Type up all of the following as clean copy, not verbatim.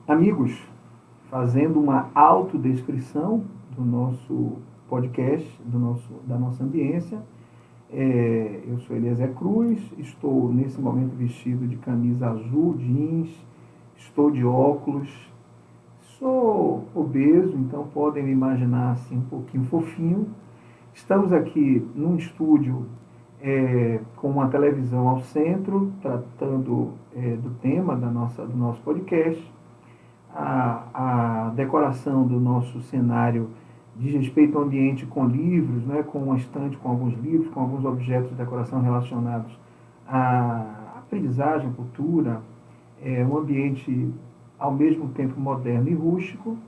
Amigos, fazendo uma autodescrição do nosso podcast, da nossa ambiência. Eu sou Eliezer Cruz, estou nesse momento vestido de camisa azul, jeans, estou de óculos, sou obeso, então podem me imaginar assim um pouquinho fofinho. Estamos aqui num estúdio com uma televisão ao centro, tratando do tema do nosso podcast. A decoração do nosso cenário diz respeito ao ambiente com livros, né, com uma estante com alguns livros, com alguns objetos de decoração relacionados à aprendizagem, cultura, um ambiente ao mesmo tempo moderno e rústico,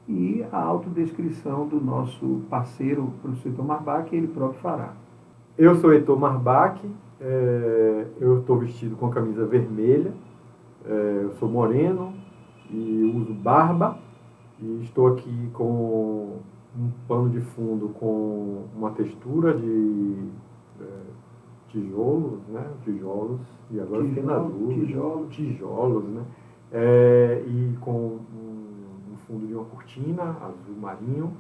e a autodescrição do nosso parceiro, o professor Heitor Marbach, que ele próprio fará. Eu sou Heitor Marbach, eu estou vestido com a camisa vermelha, eu sou moreno e uso barba, e estou aqui com um pano de fundo com uma textura de tijolos, né? Tijolos, e agora fiquei na dúvida. Tijolos, né? E com um fundo de uma cortina azul marinho,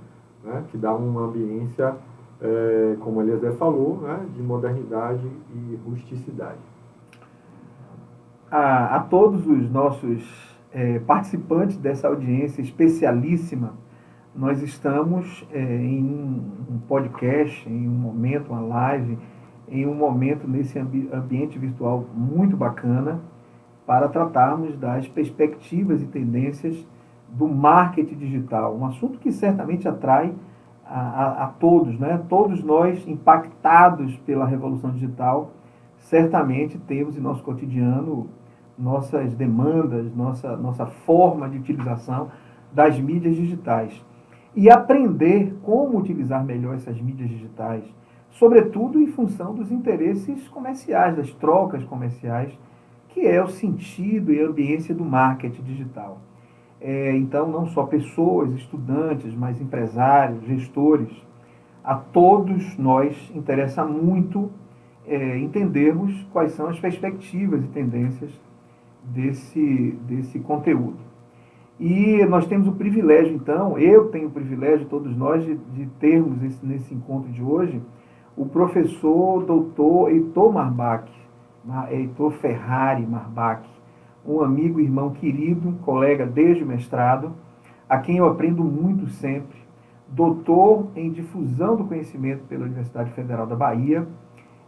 né? Que dá uma ambiência, como a Eliezer falou, né? De modernidade e rusticidade. A todos os nossos participantes dessa audiência especialíssima, nós estamos em um podcast, em um momento, uma live, em um momento nesse ambiente virtual muito bacana, para tratarmos das perspectivas e tendências do marketing digital, um assunto que certamente atrai a todos, né? Todos nós impactados pela revolução digital, certamente temos em nosso cotidiano nossas demandas, nossa forma de utilização das mídias digitais. E aprender como utilizar melhor essas mídias digitais, sobretudo em função dos interesses comerciais, das trocas comerciais, que é o sentido e a ambiência do marketing digital. Então, não só pessoas, estudantes, mas empresários, gestores, a todos nós interessa muito entendermos quais são as perspectivas e tendências desse conteúdo. E nós temos o privilégio, então, eu tenho o privilégio, todos nós, de termos nesse encontro de hoje, o professor doutor Heitor Marbach, Heitor Ferrari Marbach, um amigo, irmão querido, colega desde o mestrado, a quem eu aprendo muito sempre, doutor em difusão do conhecimento pela Universidade Federal da Bahia,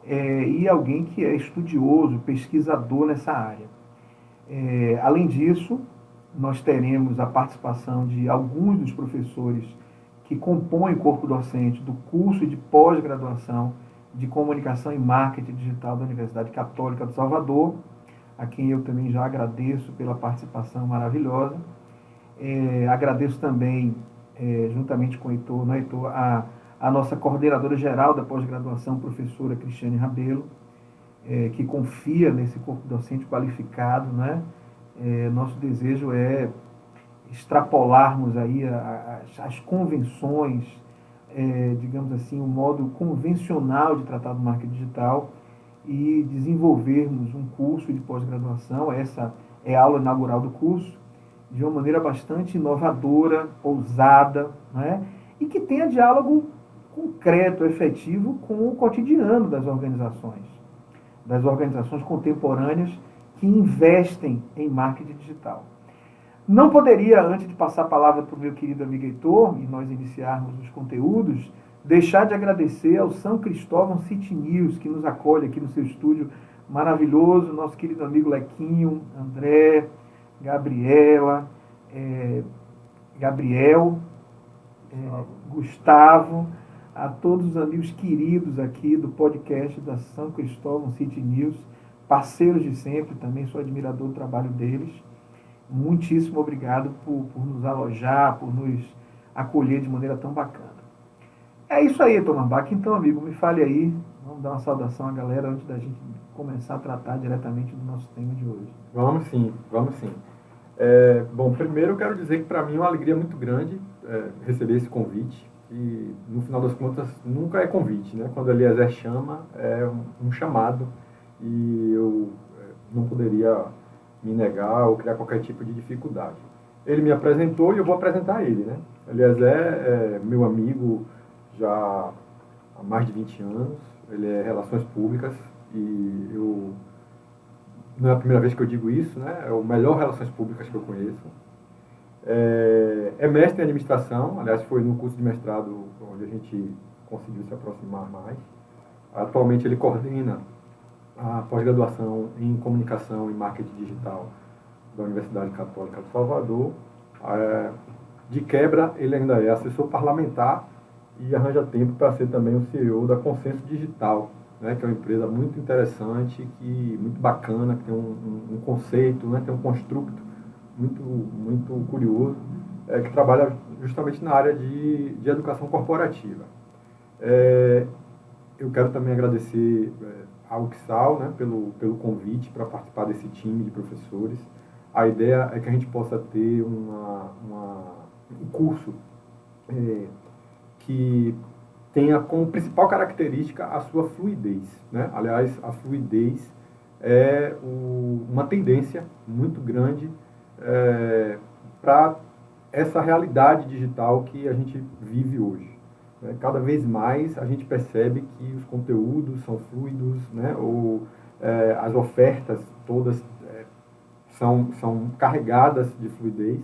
e alguém que é estudioso, pesquisador nessa área. Além disso, nós teremos a participação de alguns dos professores que compõem o corpo docente do curso de pós-graduação de Comunicação e Marketing Digital da Universidade Católica de Salvador, a quem eu também já agradeço pela participação maravilhosa. Agradeço também, juntamente com o Heitor, né, Heitor, a nossa coordenadora geral da pós-graduação, professora Cristiane Rabelo, que confia nesse corpo docente qualificado, né? Nosso desejo é extrapolarmos aí as convenções, digamos assim, o modo convencional de tratar do marketing digital e desenvolvermos um curso de pós-graduação, essa é a aula inaugural do curso, de uma maneira bastante inovadora, ousada, né? E que tenha diálogo concreto, efetivo com o cotidiano das organizações contemporâneas que investem em marketing digital. Não poderia, antes de passar a palavra para o meu querido amigo Heitor, e nós iniciarmos os conteúdos, deixar de agradecer ao São Cristóvão City News, que nos acolhe aqui no seu estúdio maravilhoso, nosso querido amigo Lequinho, André, Gabriela, Gabriel, Gustavo, a todos os amigos queridos aqui do podcast da São Cristóvão City News, parceiros de sempre, também sou admirador do trabalho deles. Muitíssimo obrigado por nos alojar, por nos acolher de maneira tão bacana. É isso aí, Heitor Marbach. Então, amigo, me fale aí, vamos dar uma saudação à galera antes da gente começar a tratar diretamente do nosso tema de hoje. Vamos sim. Bom, primeiro eu quero dizer que para mim é uma alegria muito grande receber esse convite. E no final das contas nunca é convite, né? Quando a Eliezer chama, é um chamado, e eu não poderia me negar ou criar qualquer tipo de dificuldade. Ele me apresentou e eu vou apresentar ele, né? Eliezer é meu amigo já há mais de 20 anos, ele é Relações Públicas e não é a primeira vez que eu digo isso, né? É o melhor Relações Públicas que eu conheço. É mestre em administração, aliás, foi no curso de mestrado onde a gente conseguiu se aproximar mais. Atualmente ele coordena a pós-graduação em comunicação e marketing digital da Universidade Católica de Salvador. De quebra, ele ainda é assessor parlamentar e arranja tempo para ser também o CEO da Consenso Digital, né, que é uma empresa muito interessante, muito bacana, que tem um conceito, né, tem um construto muito curioso, que trabalha justamente na área de educação corporativa. Eu quero também agradecer ao UXAL, né, pelo convite para participar desse time de professores. A ideia é que a gente possa ter um curso que tenha como principal característica a sua fluidez, né? Aliás, a fluidez é uma tendência muito grande para essa realidade digital que a gente vive hoje. Cada vez mais a gente percebe que os conteúdos são fluidos, né? As ofertas todas são carregadas de fluidez,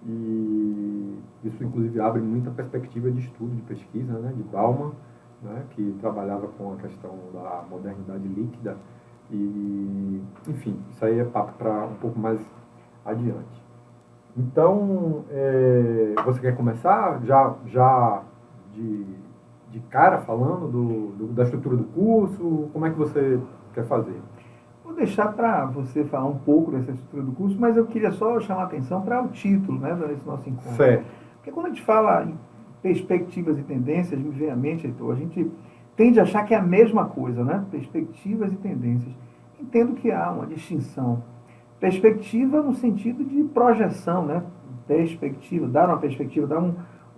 e isso inclusive abre muita perspectiva de estudo, de pesquisa, né? De Bauman, né? Que trabalhava com a questão da modernidade líquida, e enfim, isso aí é papo para um pouco mais adiante. Então, você quer começar já de cara falando da estrutura do curso? Como é que você quer fazer? Vou deixar para você falar um pouco dessa estrutura do curso, mas eu queria só chamar a atenção para o título, né, desse nosso encontro. Certo. Porque quando a gente fala em perspectivas e tendências, me vem à mente, Heitor, a gente tende a achar que é a mesma coisa, né? Perspectivas e tendências. Entendo que há uma distinção. Perspectiva no sentido de projeção, né? Perspectiva, dar uma perspectiva, dar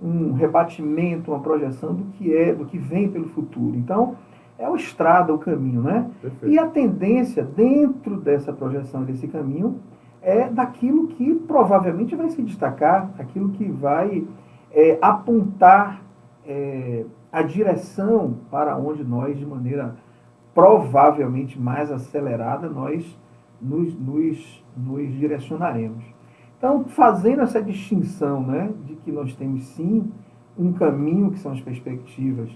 um rebatimento, uma projeção do que vem pelo futuro. Então, é o estrada, o caminho, né? Perfeito. E a tendência dentro dessa projeção, desse caminho, é daquilo que provavelmente vai se destacar, aquilo que vai apontar a direção para onde nós, de maneira provavelmente mais acelerada, nós nos direcionaremos. Então, fazendo essa distinção, né, de que nós temos sim um caminho, que são as perspectivas,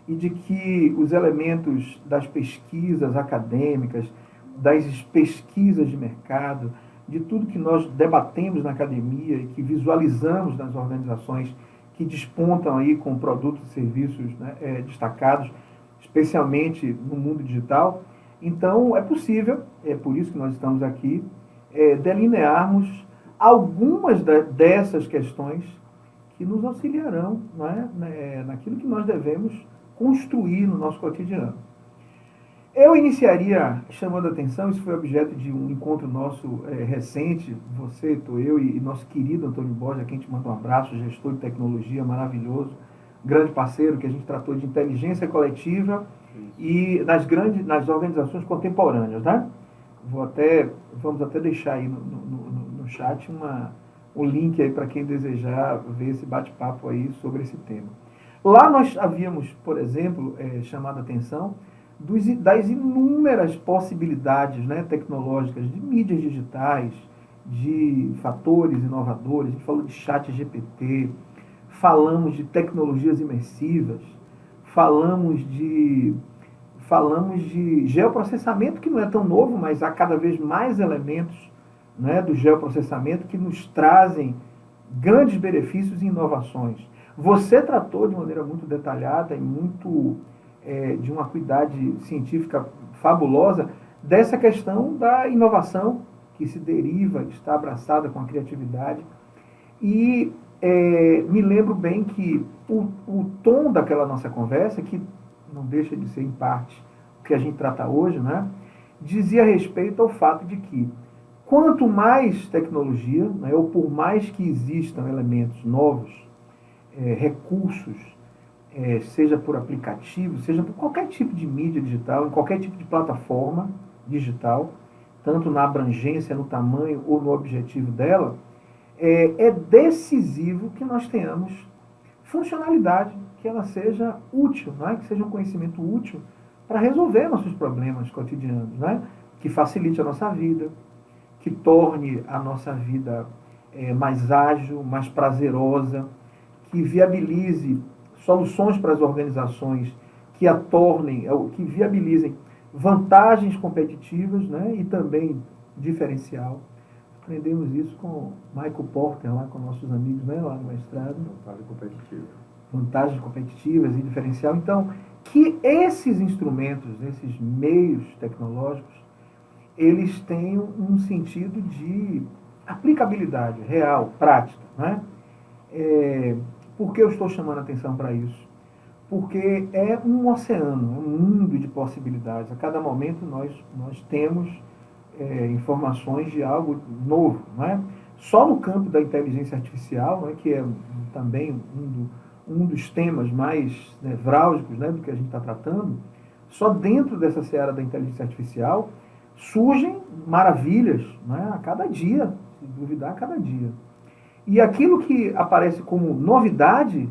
e de que os elementos das pesquisas acadêmicas, das pesquisas de mercado, de tudo que nós debatemos na academia e que visualizamos nas organizações que despontam aí com produtos e serviços, né, destacados, especialmente no mundo digital. Então, é possível, é por isso que nós estamos aqui, delinearmos algumas dessas questões que nos auxiliarão, né, naquilo que nós devemos construir no nosso cotidiano. Eu iniciaria chamando a atenção, isso foi objeto de um encontro nosso recente, você, eu e nosso querido Antônio Borges, a quem te manda um abraço, gestor de tecnologia maravilhoso, grande parceiro, que a gente tratou de inteligência coletiva e nas organizações contemporâneas, né? Vamos até deixar aí no chat um link aí para quem desejar ver esse bate-papo aí sobre esse tema. Lá nós havíamos, por exemplo, chamado a atenção das inúmeras possibilidades, né, tecnológicas de mídias digitais, de fatores inovadores. A gente falou de chat GPT, falamos de tecnologias imersivas, falamos de geoprocessamento, que não é tão novo, mas há cada vez mais elementos, né, do geoprocessamento que nos trazem grandes benefícios e inovações. Você tratou de maneira muito detalhada e muito de uma acuidade científica fabulosa dessa questão da inovação que se deriva, está abraçada com a criatividade. E me lembro bem que o tom daquela nossa conversa, que não deixa de ser em parte o que a gente trata hoje, né, dizia respeito ao fato de que quanto mais tecnologia, né, ou por mais que existam elementos novos, recursos, seja por aplicativo, seja por qualquer tipo de mídia digital, em qualquer tipo de plataforma digital, tanto na abrangência, no tamanho ou no objetivo dela, é decisivo que nós tenhamos funcionalidade, que ela seja útil, né? Que seja um conhecimento útil para resolver nossos problemas cotidianos, né? Que facilite a nossa vida, que torne a nossa vida mais ágil, mais prazerosa, que viabilize soluções para as organizações, que a tornem, que viabilizem vantagens competitivas, né? E também diferencial. Aprendemos isso com Michael Porter, lá com nossos amigos, né? Lá no mestrado. Vantagem competitiva. Vantagens competitivas e diferencial. Então, que esses instrumentos, esses meios tecnológicos, eles tenham um sentido de aplicabilidade real, prática, né? Por que eu estou chamando a atenção para isso? Porque é um oceano, um mundo de possibilidades. A cada momento nós temos informações de algo novo, né? Só no campo da inteligência artificial, né, que é também um dos temas mais nevrálgicos, né, do que a gente está tratando, só dentro dessa seara da inteligência artificial surgem maravilhas, né, a cada dia, se duvidar, a cada dia. E aquilo que aparece como novidade,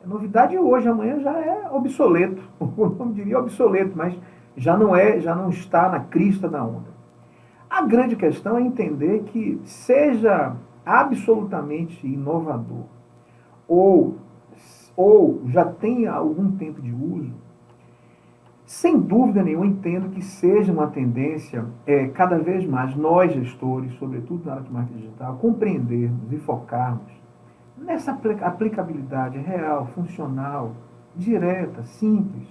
é novidade hoje, amanhã já é obsoleto. Eu não diria obsoleto, mas já não está na crista da onda. A grande questão é entender que seja absolutamente inovador ou já tenha algum tempo de uso, sem dúvida nenhuma entendo que seja uma tendência cada vez mais nós gestores, sobretudo na área de marketing digital, compreendermos e focarmos nessa aplicabilidade real, funcional, direta, simples.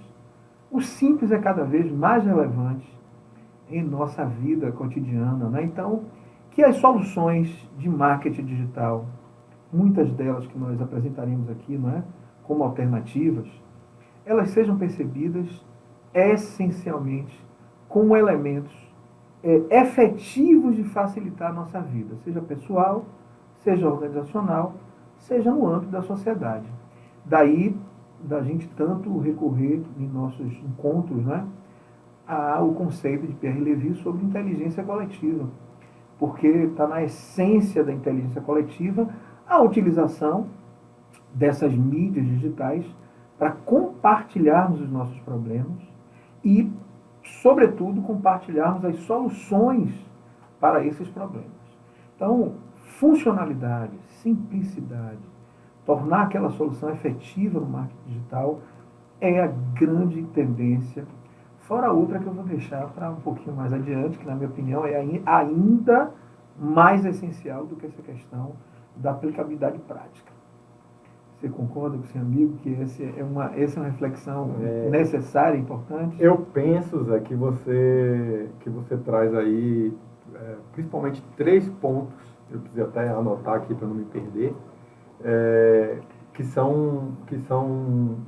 O simples é cada vez mais relevante em nossa vida cotidiana, né? Então, que as soluções de marketing digital, muitas delas que nós apresentaremos aqui, não é, como alternativas, elas sejam percebidas essencialmente como elementos efetivos de facilitar a nossa vida, seja pessoal, seja organizacional, seja no âmbito da sociedade. Daí, da gente tanto recorrer em nossos encontros, né, ao conceito de Pierre Levy sobre inteligência coletiva, porque está na essência da inteligência coletiva a utilização dessas mídias digitais para compartilharmos os nossos problemas e, sobretudo, compartilharmos as soluções para esses problemas. Então, funcionalidade, simplicidade, tornar aquela solução efetiva no marketing digital é a grande tendência. Fora outra que eu vou deixar para um pouquinho mais adiante, que na minha opinião é ainda mais essencial do que essa questão da aplicabilidade prática. Você concorda com o seu amigo que essa é uma reflexão necessária, importante? Eu penso, Zé, que você traz aí principalmente 3 pontos, eu preciso até anotar aqui para não me perder, que são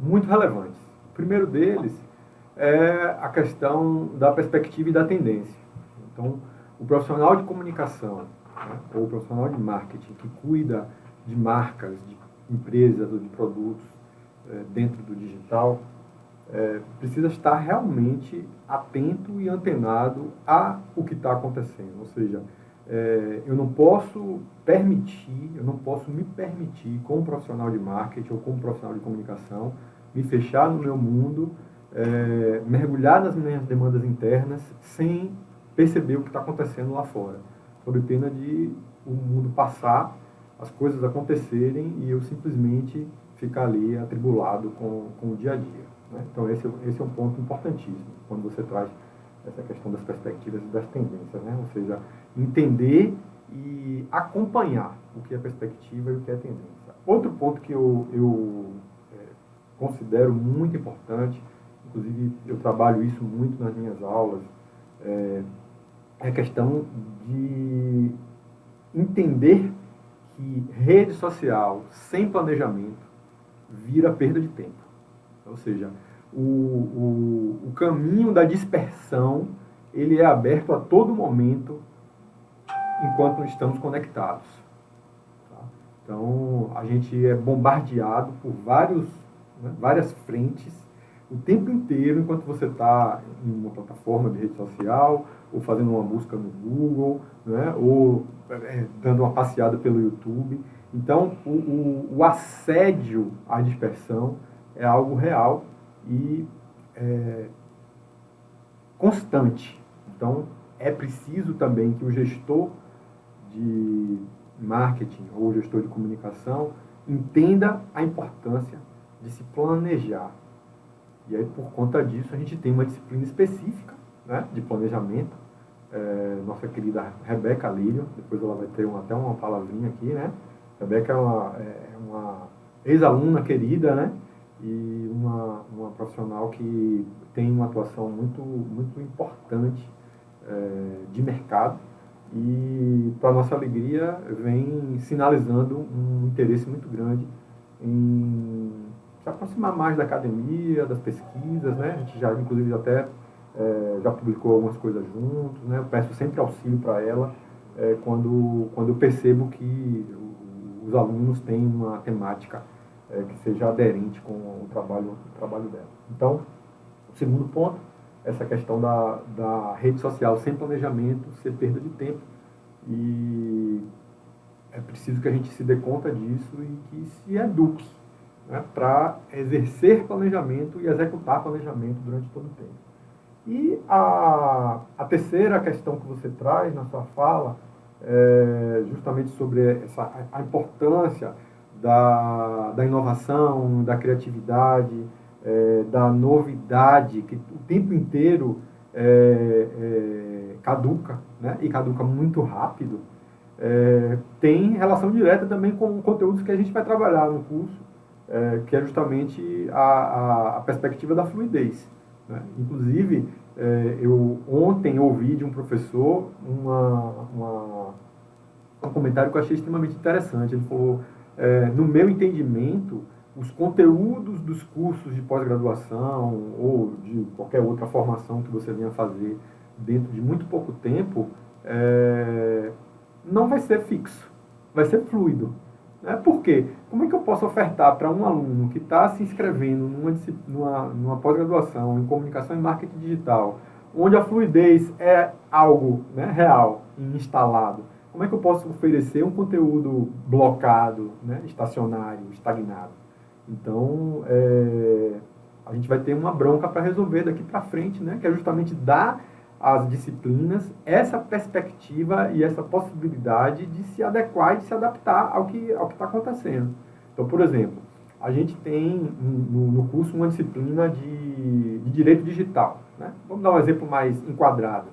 muito relevantes. O primeiro deles é a questão da perspectiva e da tendência. Então, o profissional de comunicação, né, ou o profissional de marketing que cuida de marcas, de empresas ou de produtos dentro do digital, precisa estar realmente atento e antenado a o que está acontecendo. Ou seja, eu não posso me permitir, como profissional de marketing ou como profissional de comunicação, me fechar no meu mundo, mergulhar nas minhas demandas internas sem perceber o que está acontecendo lá fora, sob pena de o mundo passar, as coisas acontecerem e eu simplesmente ficar ali atribulado com o dia a dia, né? Então esse é um ponto importantíssimo quando você traz essa questão das perspectivas e das tendências, né? Ou seja, entender e acompanhar o que é perspectiva e o que é tendência. Outro ponto que eu considero muito importante, inclusive eu trabalho isso muito nas minhas aulas, é a questão de entender que rede social sem planejamento vira perda de tempo. Ou seja, o caminho da dispersão ele é aberto a todo momento enquanto estamos conectados. Tá? Então, a gente é bombardeado por várias frentes o tempo inteiro enquanto você está em uma plataforma de rede social, ou fazendo uma busca no Google, né? Ou dando uma passeada pelo YouTube. Então, o assédio à dispersão é algo real e constante. Então, é preciso também que o gestor de marketing ou o gestor de comunicação entenda a importância de se planejar. E aí, por conta disso, a gente tem uma disciplina específica, né, de planejamento. Nossa querida Rebeca Lírio, depois ela vai ter até uma palavrinha aqui, né? Rebeca é uma ex-aluna querida, né? E uma profissional que tem uma atuação muito, muito importante de mercado e, para nossa alegria, vem sinalizando um interesse muito grande em se aproximar mais da academia, das pesquisas, né? A gente já, inclusive, já publicou algumas coisas juntos, né? Eu peço sempre auxílio para ela quando eu percebo que os alunos têm uma temática que seja aderente com o trabalho dela. Então, o segundo ponto, essa questão da rede social sem planejamento ser perda de tempo, e é preciso que a gente se dê conta disso e que se eduque, né, para exercer planejamento e executar planejamento durante todo o tempo. E a terceira questão que você traz na sua fala é justamente sobre a importância da inovação, da criatividade, da novidade, que o tempo inteiro caduca, né? E caduca muito rápido, tem relação direta também com conteúdos que a gente vai trabalhar no curso, que é justamente a perspectiva da fluidez, né? Inclusive, eu ontem ouvi de um professor um comentário que eu achei extremamente interessante. Ele falou, no meu entendimento, os conteúdos dos cursos de pós-graduação ou de qualquer outra formação que você venha fazer dentro de muito pouco tempo, não vai ser fixo, vai ser fluido. Por quê? Como é que eu posso ofertar para um aluno que está se inscrevendo numa pós-graduação em comunicação e marketing digital, onde a fluidez é algo, né, real e instalado? Como é que eu posso oferecer um conteúdo blocado, né, estacionário, estagnado? Então, a gente vai ter uma bronca para resolver daqui para frente, né, que é justamente dar às disciplinas essa perspectiva e essa possibilidade de se adequar e de se adaptar ao que está acontecendo. Então, por exemplo, a gente tem no curso uma disciplina de direito digital, né? Vamos dar um exemplo mais enquadrado.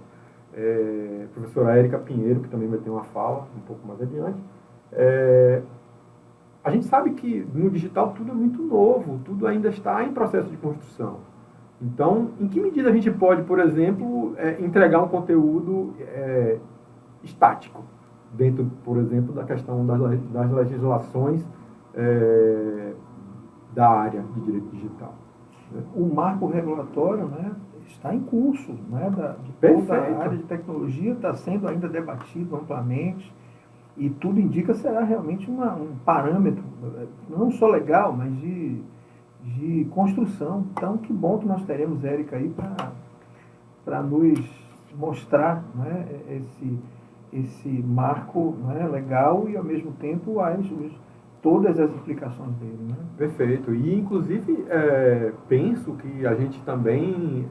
A professora Érica Pinheiro, que também vai ter uma fala um pouco mais adiante, a gente sabe que no digital tudo é muito novo, tudo ainda está em processo de construção. Então, em que medida a gente pode, por exemplo, entregar um conteúdo estático, dentro, por exemplo, da questão das legislações da área de direito digital, né? O marco regulatório, né, está em curso, né, de toda a área de tecnologia, está sendo ainda debatido amplamente, e tudo indica que será realmente um parâmetro, não só legal, mas de construção. Então, que bom que nós teremos Érica aí para nos mostrar, né, esse marco, né, legal, e ao mesmo tempo todas as implicações dele, né? Perfeito. E, inclusive, penso que a gente também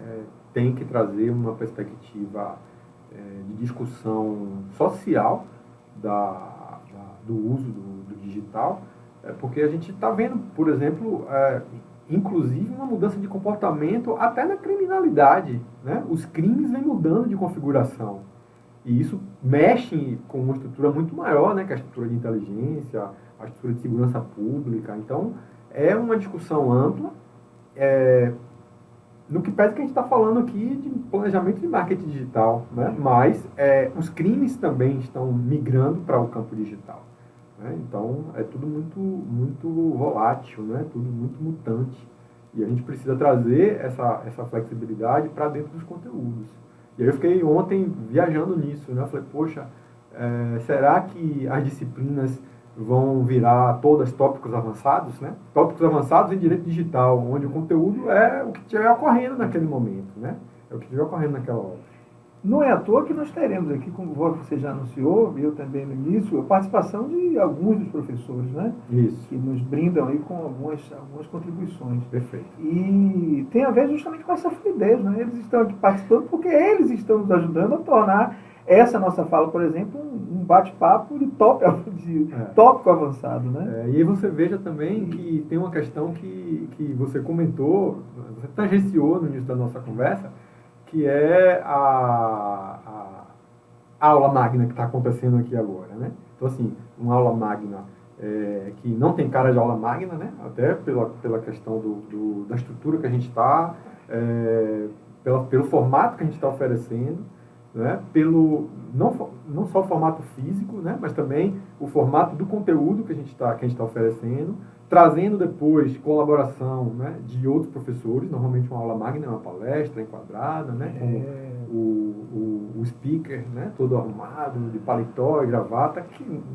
tem que trazer uma perspectiva de discussão social do uso do digital, porque a gente está vendo, por exemplo, inclusive uma mudança de comportamento até na criminalidade, né? Os crimes vêm mudando de configuração. E isso mexe com uma estrutura muito maior, né? Que é a estrutura de inteligência, a estrutura de segurança pública. Então, é uma discussão ampla, no que pese que a gente está falando aqui de planejamento de marketing digital, né? Mas os crimes também estão migrando para o campo digital, né? Então, é tudo muito, muito volátil, né? Tudo muito mutante. E a gente precisa trazer essa flexibilidade para dentro dos conteúdos. E aí eu fiquei ontem viajando nisso, né? Eu falei, poxa, será que as disciplinas vão virar todas tópicos avançados, né? Tópicos avançados em direito digital, onde o conteúdo é o que estiver ocorrendo naquele momento, né? É o que estiver ocorrendo naquela hora. Não é à toa que nós teremos aqui, como você já anunciou, eu também no início, a participação de alguns dos professores, né? Isso. Que nos brindam aí com algumas contribuições. Perfeito. E tem a ver justamente com essa fluidez, né? Eles estão aqui participando porque eles estão nos ajudando a tornar essa nossa fala, por exemplo, um bate-papo de tópico avançado, né? E você veja também que tem uma questão que você comentou, você tangenciou no início da nossa conversa, que é a aula magna que está acontecendo aqui agora, né? Então, assim, uma aula magna que não tem cara de aula magna, né? Até pela questão da estrutura que a gente está, pelo formato que a gente está oferecendo, né? Não só o formato físico, né? Mas também o formato do conteúdo que a gente está oferecendo, trazendo depois colaboração, né, de outros professores. Normalmente uma aula magna é uma palestra enquadrada, né, com o speaker, né, todo arrumado, de paletó e gravata.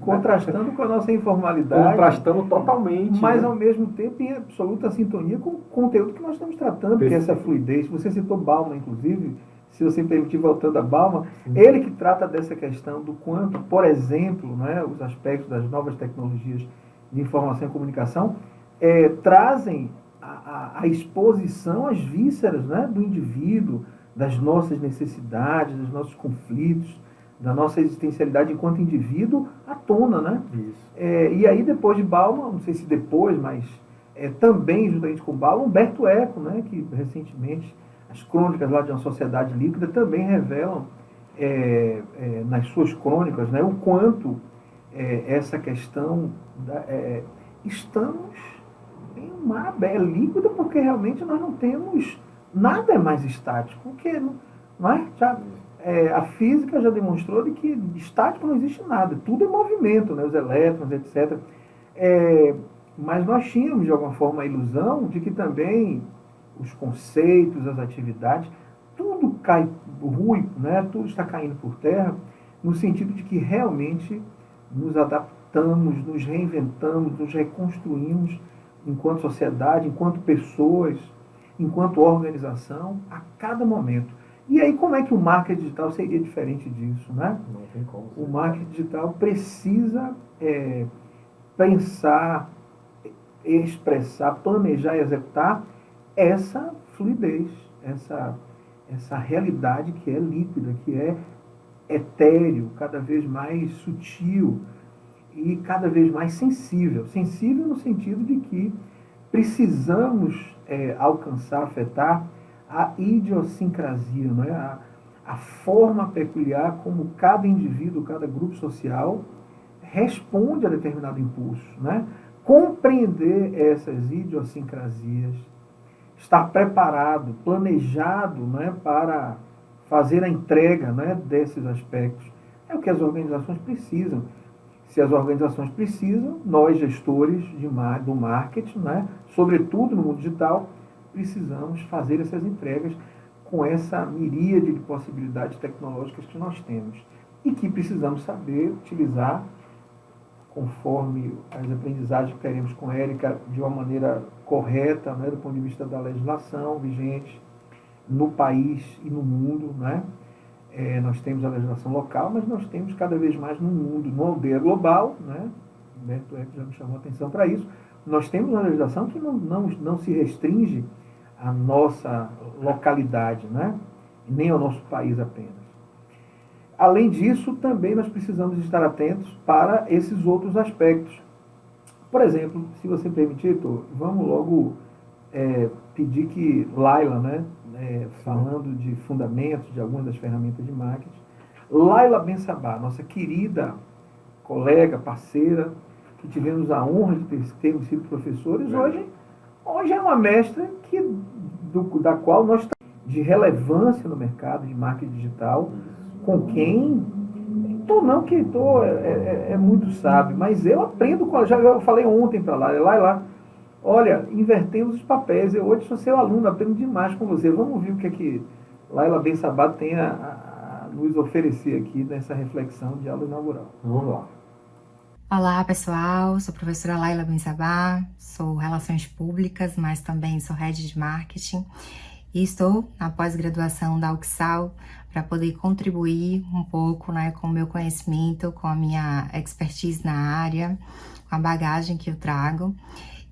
Contrastando com a nossa informalidade. Contrastando totalmente. Mas, né? Ao mesmo tempo, em absoluta sintonia com o conteúdo que nós estamos tratando, que é essa fluidez. Você citou Bauman, inclusive, se você me permitir, voltando a Bauman, ele que trata dessa questão do quanto, por exemplo, né, os aspectos das novas tecnologias de informação e comunicação trazem a exposição às vísceras, né, do indivíduo, das nossas necessidades, dos nossos conflitos, da nossa existencialidade enquanto indivíduo à tona, né? Isso. E aí depois de Bauman, não sei se depois, mas também juntamente com Bauman, Humberto Eco, né, que recentemente as crônicas lá de uma sociedade líquida também revelam nas suas crônicas, né, o quanto essa questão estamos em um mar aberto, líquido, porque realmente nós não temos nada é mais estático, porque não é? A física já demonstrou de que estático não existe nada, tudo é movimento, né, os elétrons, etc. Mas nós tínhamos de alguma forma a ilusão de que também os conceitos, as atividades, tudo cai ruim, né? Tudo está caindo por terra, no sentido de que realmente nos adaptamos, nos reinventamos, nos reconstruímos enquanto sociedade, enquanto pessoas, enquanto organização, a cada momento. E aí como é que o marketing digital seria diferente disso, né? Não tem como. O marketing digital precisa pensar, expressar, planejar e executar essa fluidez, essa realidade que é líquida, que é etéreo, cada vez mais sutil e cada vez mais sensível. Sensível no sentido de que precisamos alcançar, afetar a idiosincrasia, não é? A forma peculiar como cada indivíduo, cada grupo social responde a determinado impulso, né? Compreender essas idiosincrasias, estar preparado, planejado, né, para fazer a entrega, né, desses aspectos. É o que as organizações precisam. Se as organizações precisam, nós gestores do marketing, né, sobretudo no mundo digital, precisamos fazer essas entregas com essa miríade de possibilidades tecnológicas que nós temos e que precisamos saber utilizar conforme as aprendizagens que teremos com a Érica, de uma maneira correta, né, do ponto de vista da legislação vigente no país e no mundo, né? Nós temos a legislação local, mas nós temos cada vez mais no mundo, no aldeia global, né? O Humberto Eco já me chamou a atenção para isso. Nós temos uma legislação que não se restringe à nossa localidade, né? Nem ao nosso país apenas. Além disso, também nós precisamos estar atentos para esses outros aspectos. Por exemplo, se você me permitir, Heitor, vamos logo pedir que Laila, né, falando de fundamentos de algumas das ferramentas de marketing, Laila Ben-Sabah, nossa querida colega, parceira, que tivemos a honra de termos sido professores, hoje é uma mestra da qual nós estamos de relevância no mercado de marketing digital, com quem Heitor é muito sábio, mas eu aprendo com ela. Eu falei ontem para lá, olha, invertemos os papéis, eu hoje sou seu aluno, aprendo demais com você. Vamos ver o que é que Laila Ben-Sabah tem a nos oferecer aqui nessa reflexão de aula inaugural. Vamos lá. Olá pessoal, sou a professora Laila Bensabá, sou Relações Públicas, mas também sou Head de Marketing e estou na pós-graduação da UXAL para poder contribuir um pouco, né, com o meu conhecimento, com a minha expertise na área, com a bagagem que eu trago.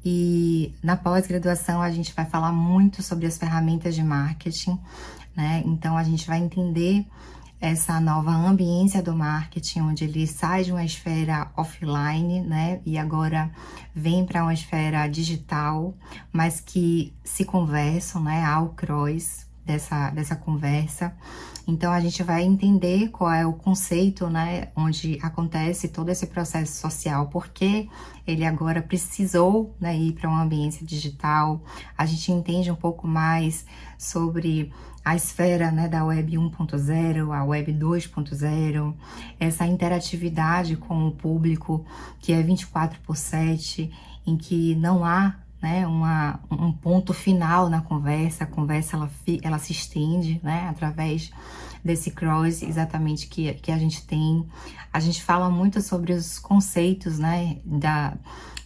E na pós-graduação a gente vai falar muito sobre as ferramentas de marketing, né? Então a gente vai entender essa nova ambiência do marketing, onde ele sai de uma esfera offline, né, e agora vem para uma esfera digital, mas que se conversam, né, há o cross dessa conversa. Então a gente vai entender qual é o conceito, né, onde acontece todo esse processo social, porque ele agora precisou, né, ir para uma ambiência digital. A gente entende um pouco mais sobre a esfera, né, da Web 1.0, a Web 2.0, essa interatividade com o público que é 24/7, em que não há, né, um ponto final na conversa, a conversa ela se estende, né, através desse cross exatamente que a gente tem. A gente fala muito sobre os conceitos, né,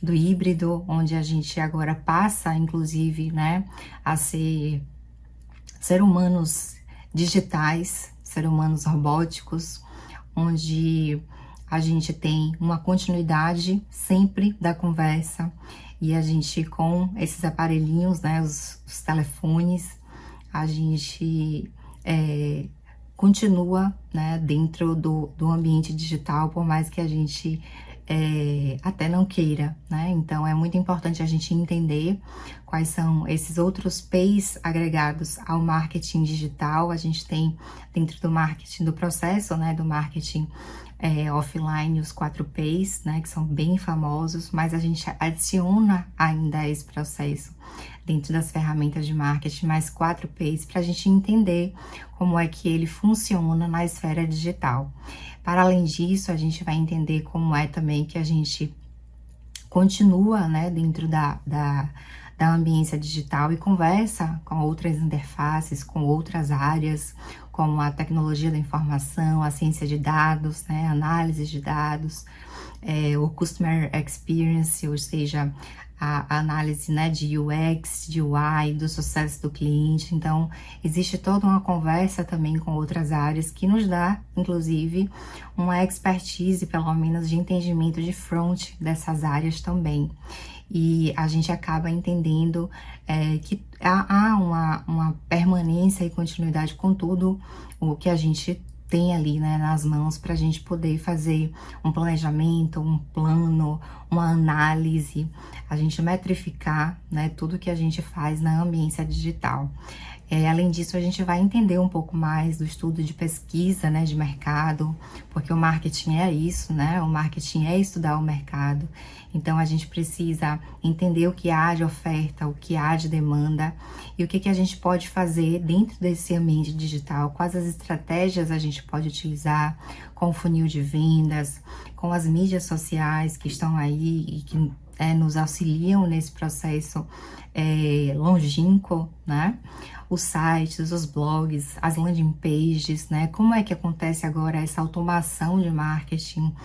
do híbrido, onde a gente agora passa, inclusive, né, a ser humanos digitais, ser humanos robóticos, onde a gente tem uma continuidade sempre da conversa e a gente com esses aparelhinhos, né, os telefones, a gente continua, né, dentro do ambiente digital, por mais que a gente até não queira, né? Então é muito importante a gente entender quais são esses outros P's agregados ao marketing digital. A gente tem dentro do marketing, do processo, né, do marketing offline, os 4 P's, né, que são bem famosos, mas a gente adiciona ainda esse processo dentro das ferramentas de marketing, mais 4 P's, para a gente entender como é que ele funciona na esfera digital. Para além disso, a gente vai entender como é também que a gente continua, né, dentro da ambiência digital e conversa com outras interfaces, com outras áreas, como a tecnologia da informação, a ciência de dados, né, análise de dados, o Customer Experience, ou seja, a análise, né, de UX, de UI, do sucesso do cliente. Então, existe toda uma conversa também com outras áreas que nos dá, inclusive, uma expertise, pelo menos, de entendimento de front dessas áreas também. E a gente acaba entendendo que há uma permanência e continuidade com tudo o que a gente tem ali, né, nas mãos, para a gente poder fazer um planejamento, um plano, uma análise, a gente metrificar, né, tudo que a gente faz na ambiência digital. Além disso, a gente vai entender um pouco mais do estudo de pesquisa, né, de mercado, porque o marketing é isso, né? O marketing é estudar o mercado. Então, a gente precisa entender o que há de oferta, o que há de demanda e o que a gente pode fazer dentro desse ambiente digital, quais as estratégias a gente pode utilizar com o funil de vendas, com as mídias sociais que estão aí e que nos auxiliam nesse processo longínquo, né? Os sites, os blogs, as landing pages, né? Como é que acontece agora essa automação de marketing?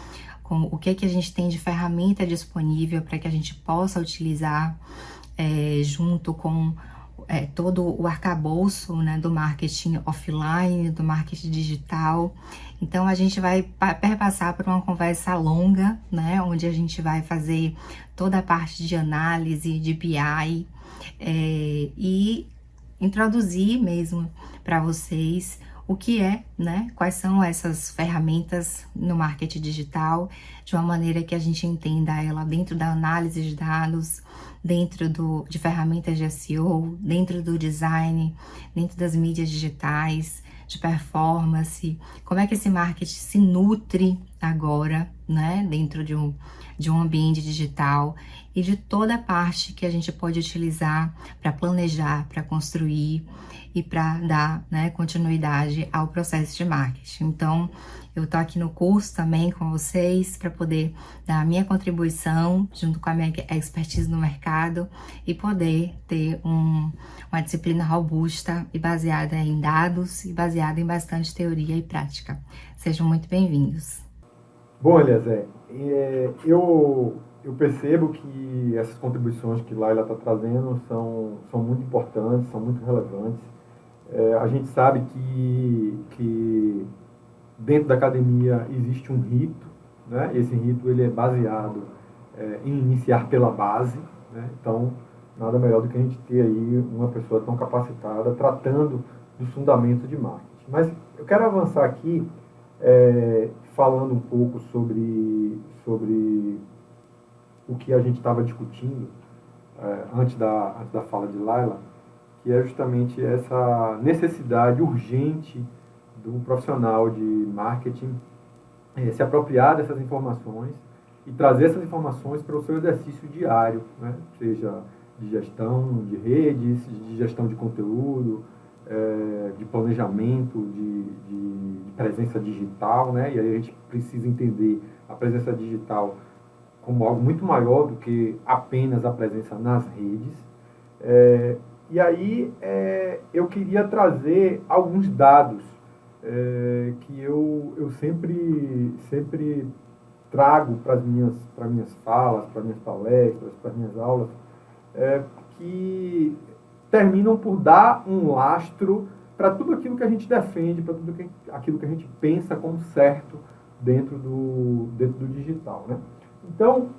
Com o que a gente tem de ferramenta disponível para que a gente possa utilizar junto com todo o arcabouço, né, do marketing offline, do marketing digital. Então, a gente vai perpassar por uma conversa longa, né, onde a gente vai fazer toda a parte de análise, de BI, e introduzir mesmo para vocês o que é, né, quais são essas ferramentas no marketing digital, de uma maneira que a gente entenda ela dentro da análise de dados, dentro de ferramentas de SEO, dentro do design, dentro das mídias digitais, de performance, como é que esse marketing se nutre agora, né, dentro de um ambiente digital e de toda a parte que a gente pode utilizar para planejar, para construir e para dar, né, continuidade ao processo de marketing. Então, eu tô aqui no curso também com vocês para poder dar a minha contribuição junto com a minha expertise no mercado e poder ter uma disciplina robusta e baseada em dados e baseada em bastante teoria e prática. Sejam muito bem-vindos. Bom, Eliezer, eu percebo que essas contribuições que Laila está trazendo são muito importantes, são muito relevantes. A gente sabe que dentro da academia existe um rito, né? Esse rito ele é baseado em iniciar pela base, né? Então, nada melhor do que a gente ter aí uma pessoa tão capacitada tratando dos fundamentos de marketing. Mas eu quero avançar aqui falando um pouco sobre o que a gente estava discutindo antes da fala de Laila, que é justamente essa necessidade urgente do profissional de marketing se apropriar dessas informações e trazer essas informações para o seu exercício diário, né? Seja de gestão de redes, de gestão de conteúdo, de planejamento, de presença digital, né? E aí a gente precisa entender a presença digital como algo muito maior do que apenas a presença nas redes. E aí eu queria trazer alguns dados que eu sempre trago para minhas falas, para minhas palestras, para minhas aulas, que terminam por dar um lastro para tudo aquilo que a gente defende, para tudo aquilo que a gente pensa como certo dentro do digital, né? Então,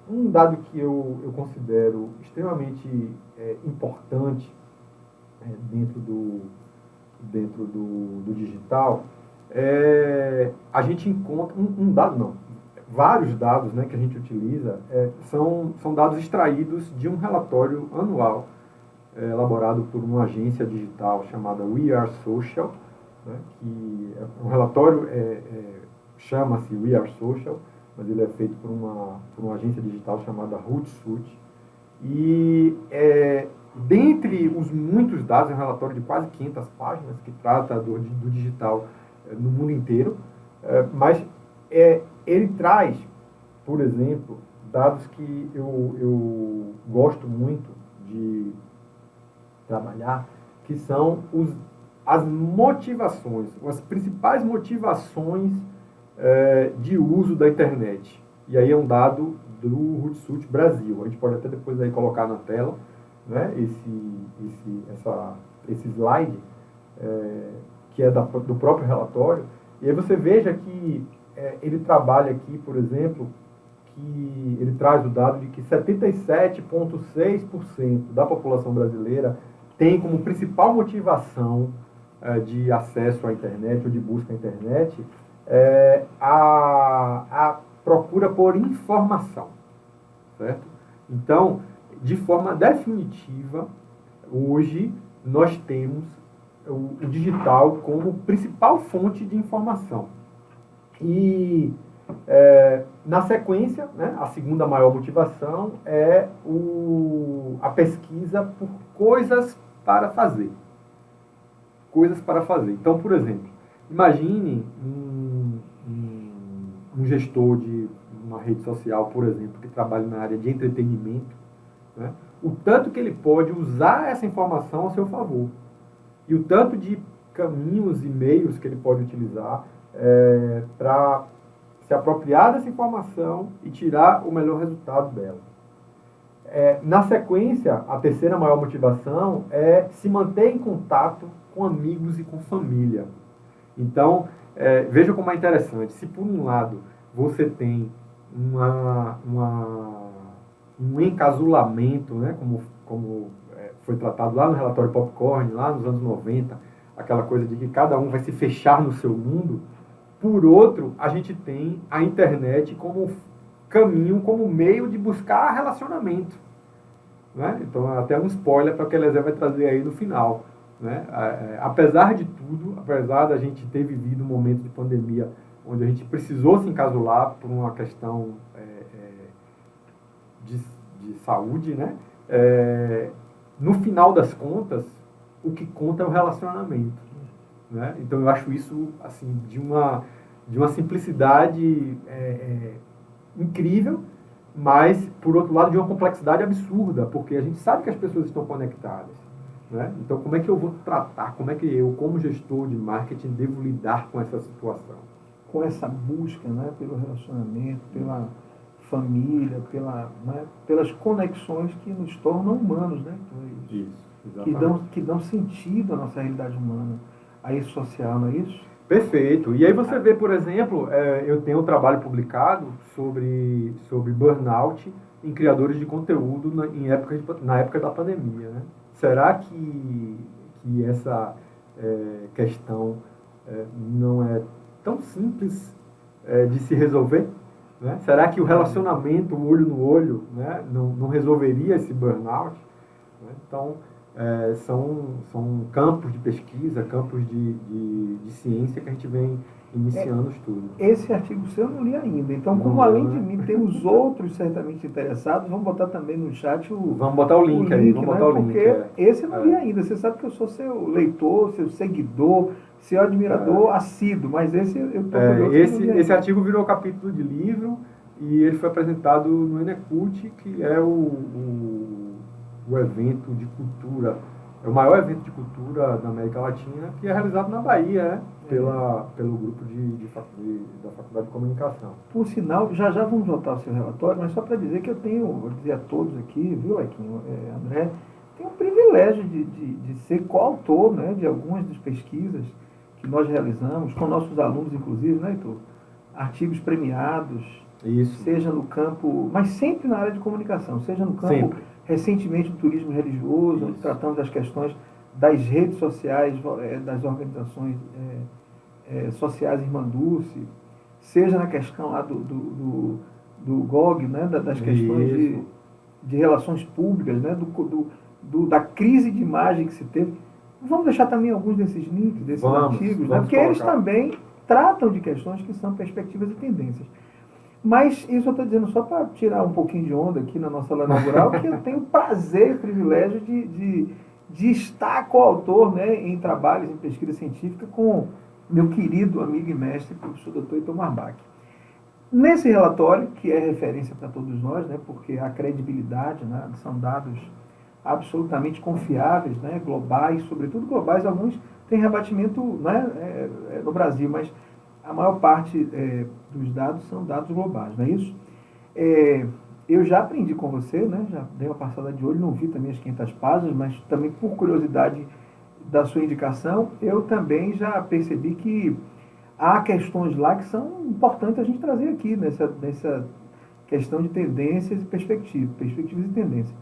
um dado que eu considero extremamente importante dentro do digital a gente encontra um dado não, vários dados, né, que a gente utiliza são dados extraídos de um relatório anual elaborado por uma agência digital chamada We Are Social, né, que um relatório chama-se We Are Social, mas ele é feito por uma agência digital chamada Hootsuite. E dentre os muitos dados, é um relatório de quase 500 páginas que trata do digital no mundo inteiro, mas ele traz, por exemplo, dados que eu gosto muito de trabalhar, que são as motivações, as principais motivações de uso da internet. E aí é um dado do Hootsuite Brasil. A gente pode até depois aí colocar na tela, né, esse slide que é do próprio relatório. E aí você veja que ele trabalha aqui, por exemplo, que ele traz o dado de que 77,6% da população brasileira tem como principal motivação de acesso à internet ou de busca à internet a procura por informação, certo? Então, de forma definitiva, hoje nós temos o digital como principal fonte de informação. E na sequência, né, a segunda maior motivação é a pesquisa por coisas para fazer. Coisas para fazer. Então, por exemplo, imagine um gestor de uma rede social, por exemplo, que trabalha na área de entretenimento, né, o tanto que ele pode usar essa informação a seu favor. E o tanto de caminhos e meios que ele pode utilizar para se apropriar dessa informação e tirar o melhor resultado dela. Na sequência, a terceira maior motivação é se manter em contato com amigos e com família. Então, veja como é interessante. Se por um lado você tem um encasulamento, né, como foi tratado lá no relatório Popcorn, lá nos anos 90, aquela coisa de que cada um vai se fechar no seu mundo. Por outro, a gente tem a internet como caminho, como meio de buscar relacionamento, né? Então, até um spoiler para o que a Eliezer vai trazer aí no final, né? Apesar de tudo, apesar da gente ter vivido um momento de pandemia onde a gente precisou se encasular por uma questão de saúde, né? No final das contas, o que conta é o relacionamento, né? Então eu acho isso assim de uma simplicidade incrível, mas por outro lado de uma complexidade absurda, porque a gente sabe que as pessoas estão conectadas, né? Então como é que eu vou tratar, como é que eu como gestor de marketing devo lidar com essa situação? com essa busca, né, pelo relacionamento, pela família, pelas conexões que nos tornam humanos, né? Isso, que dão sentido à nossa realidade humana, a esse social, não é isso? Perfeito. E aí você vê, por exemplo, eu tenho um trabalho publicado sobre burnout em criadores de conteúdo na época da pandemia, né? Será que essa questão não é tão simples de se resolver? Né? Será que o relacionamento, o olho no olho, né, não resolveria esse burnout? Né? Então, são campos de pesquisa, campos de ciência que a gente vem iniciando o estudo. Esse artigo seu eu não li ainda. Então, como além de mim temos outros certamente interessados, vamos botar também no chat Vamos botar o link aí, vamos botar o link. Porque esse eu não li ainda. Você sabe que eu sou seu leitor, seu seguidor, seu admirador assíduo, mas esse eu estou curioso. Esse artigo virou capítulo de livro e ele foi apresentado no Enecult, que é o evento de cultura, é o maior evento de cultura da América Latina, que é realizado na Bahia, né? Pelo grupo da Faculdade de Comunicação. Por sinal, já vamos voltar ao seu relatório, mas só para dizer que vou dizer a todos aqui, viu, Lequinho, André, tenho o privilégio de ser coautor, né, de algumas das pesquisas que nós realizamos, com nossos alunos, inclusive, né, Heitor? Artigos premiados, Isso. Seja no campo, mas sempre na área de comunicação, seja no campo, sempre. Recentemente, do turismo religioso, onde tratamos das questões das redes sociais, das organizações sociais Irmanduce, seja na questão lá do GOG, né, das questões de relações públicas, né, da crise de imagem que se teve. Vamos deixar também alguns desses links, desses artigos, né, porque eles também tratam de questões que são perspectivas e tendências. Mas isso eu estou dizendo só para tirar um pouquinho de onda aqui na nossa aula inaugural, que eu tenho o prazer e o privilégio de estar coautor, né, em trabalhos em pesquisa científica com meu querido amigo e mestre, professor Dr. Heitor Marbach. Nesse relatório, que é referência para todos nós, né, porque a credibilidade, né, são dados absolutamente confiáveis, né, globais, sobretudo globais, alguns têm rebatimento, né, no Brasil, mas a maior parte dos dados são dados globais, não é isso? Eu já aprendi com você, né? Já dei uma passada de olho, não vi também as 500 páginas, mas também por curiosidade da sua indicação, eu também já percebi que há questões lá que são importantes a gente trazer aqui, nessa questão de tendências e perspectivas e tendências.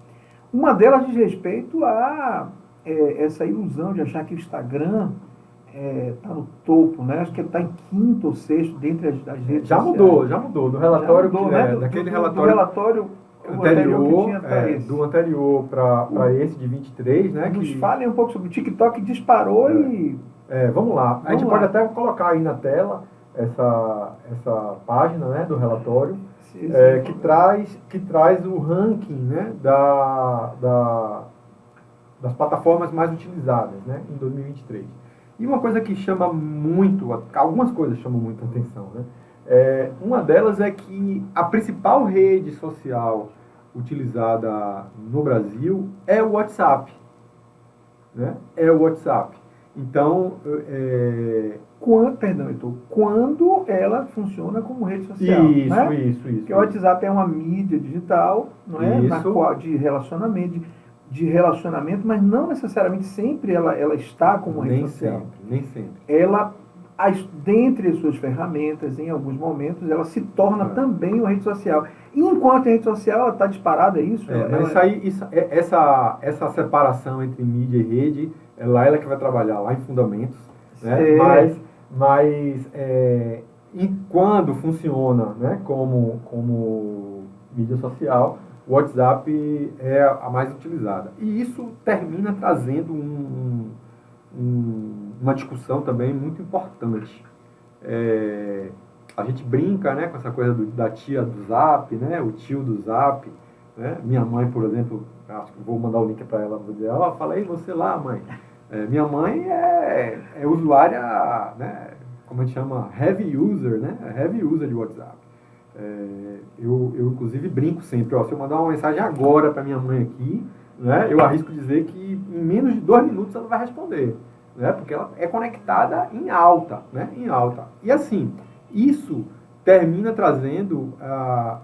Uma delas diz respeito a essa ilusão de achar que o Instagram está no topo, né? Acho que ele está em quinto ou sexto dentre as redes sociais. Já mudou. Do relatório, daquele relatório do anterior para esse de 23, né? Nos falem um pouco sobre o TikTok, disparou e... vamos lá. A gente pode até colocar aí na tela essa página, né, do relatório, que traz o ranking, né, das plataformas mais utilizadas, né, em 2023. E uma coisa que algumas coisas chamam muito a atenção, né? Uma delas é que a principal rede social utilizada no Brasil é o WhatsApp. Né? É o WhatsApp. Então, quando ela funciona como rede social. Isso, né? Isso. Porque o WhatsApp é uma mídia digital, não é? De relacionamento, mas não necessariamente sempre ela está como rede social. Nem sempre. Ela, dentre as suas ferramentas, em alguns momentos, ela se torna também uma rede social. E enquanto a rede social está disparada, é isso? Essa separação entre mídia e rede, ela que vai trabalhar lá em fundamentos, né? Mas quando funciona, né, como mídia social, o WhatsApp é a mais utilizada. E isso termina trazendo uma discussão também muito importante. A gente brinca, né, com essa coisa da tia do Zap, né, o tio do Zap. Né? Minha mãe, por exemplo, acho que vou mandar o link para ela, vou dizer, fala aí você lá, mãe. Minha mãe é usuária, né, como a gente chama, heavy user, né, heavy user de WhatsApp. Eu inclusive brinco sempre, se eu mandar uma mensagem agora para minha mãe aqui, né, eu arrisco dizer que em menos de 2 minutos ela vai responder, né, porque ela é conectada em alta, né, em alta. E assim, isso termina trazendo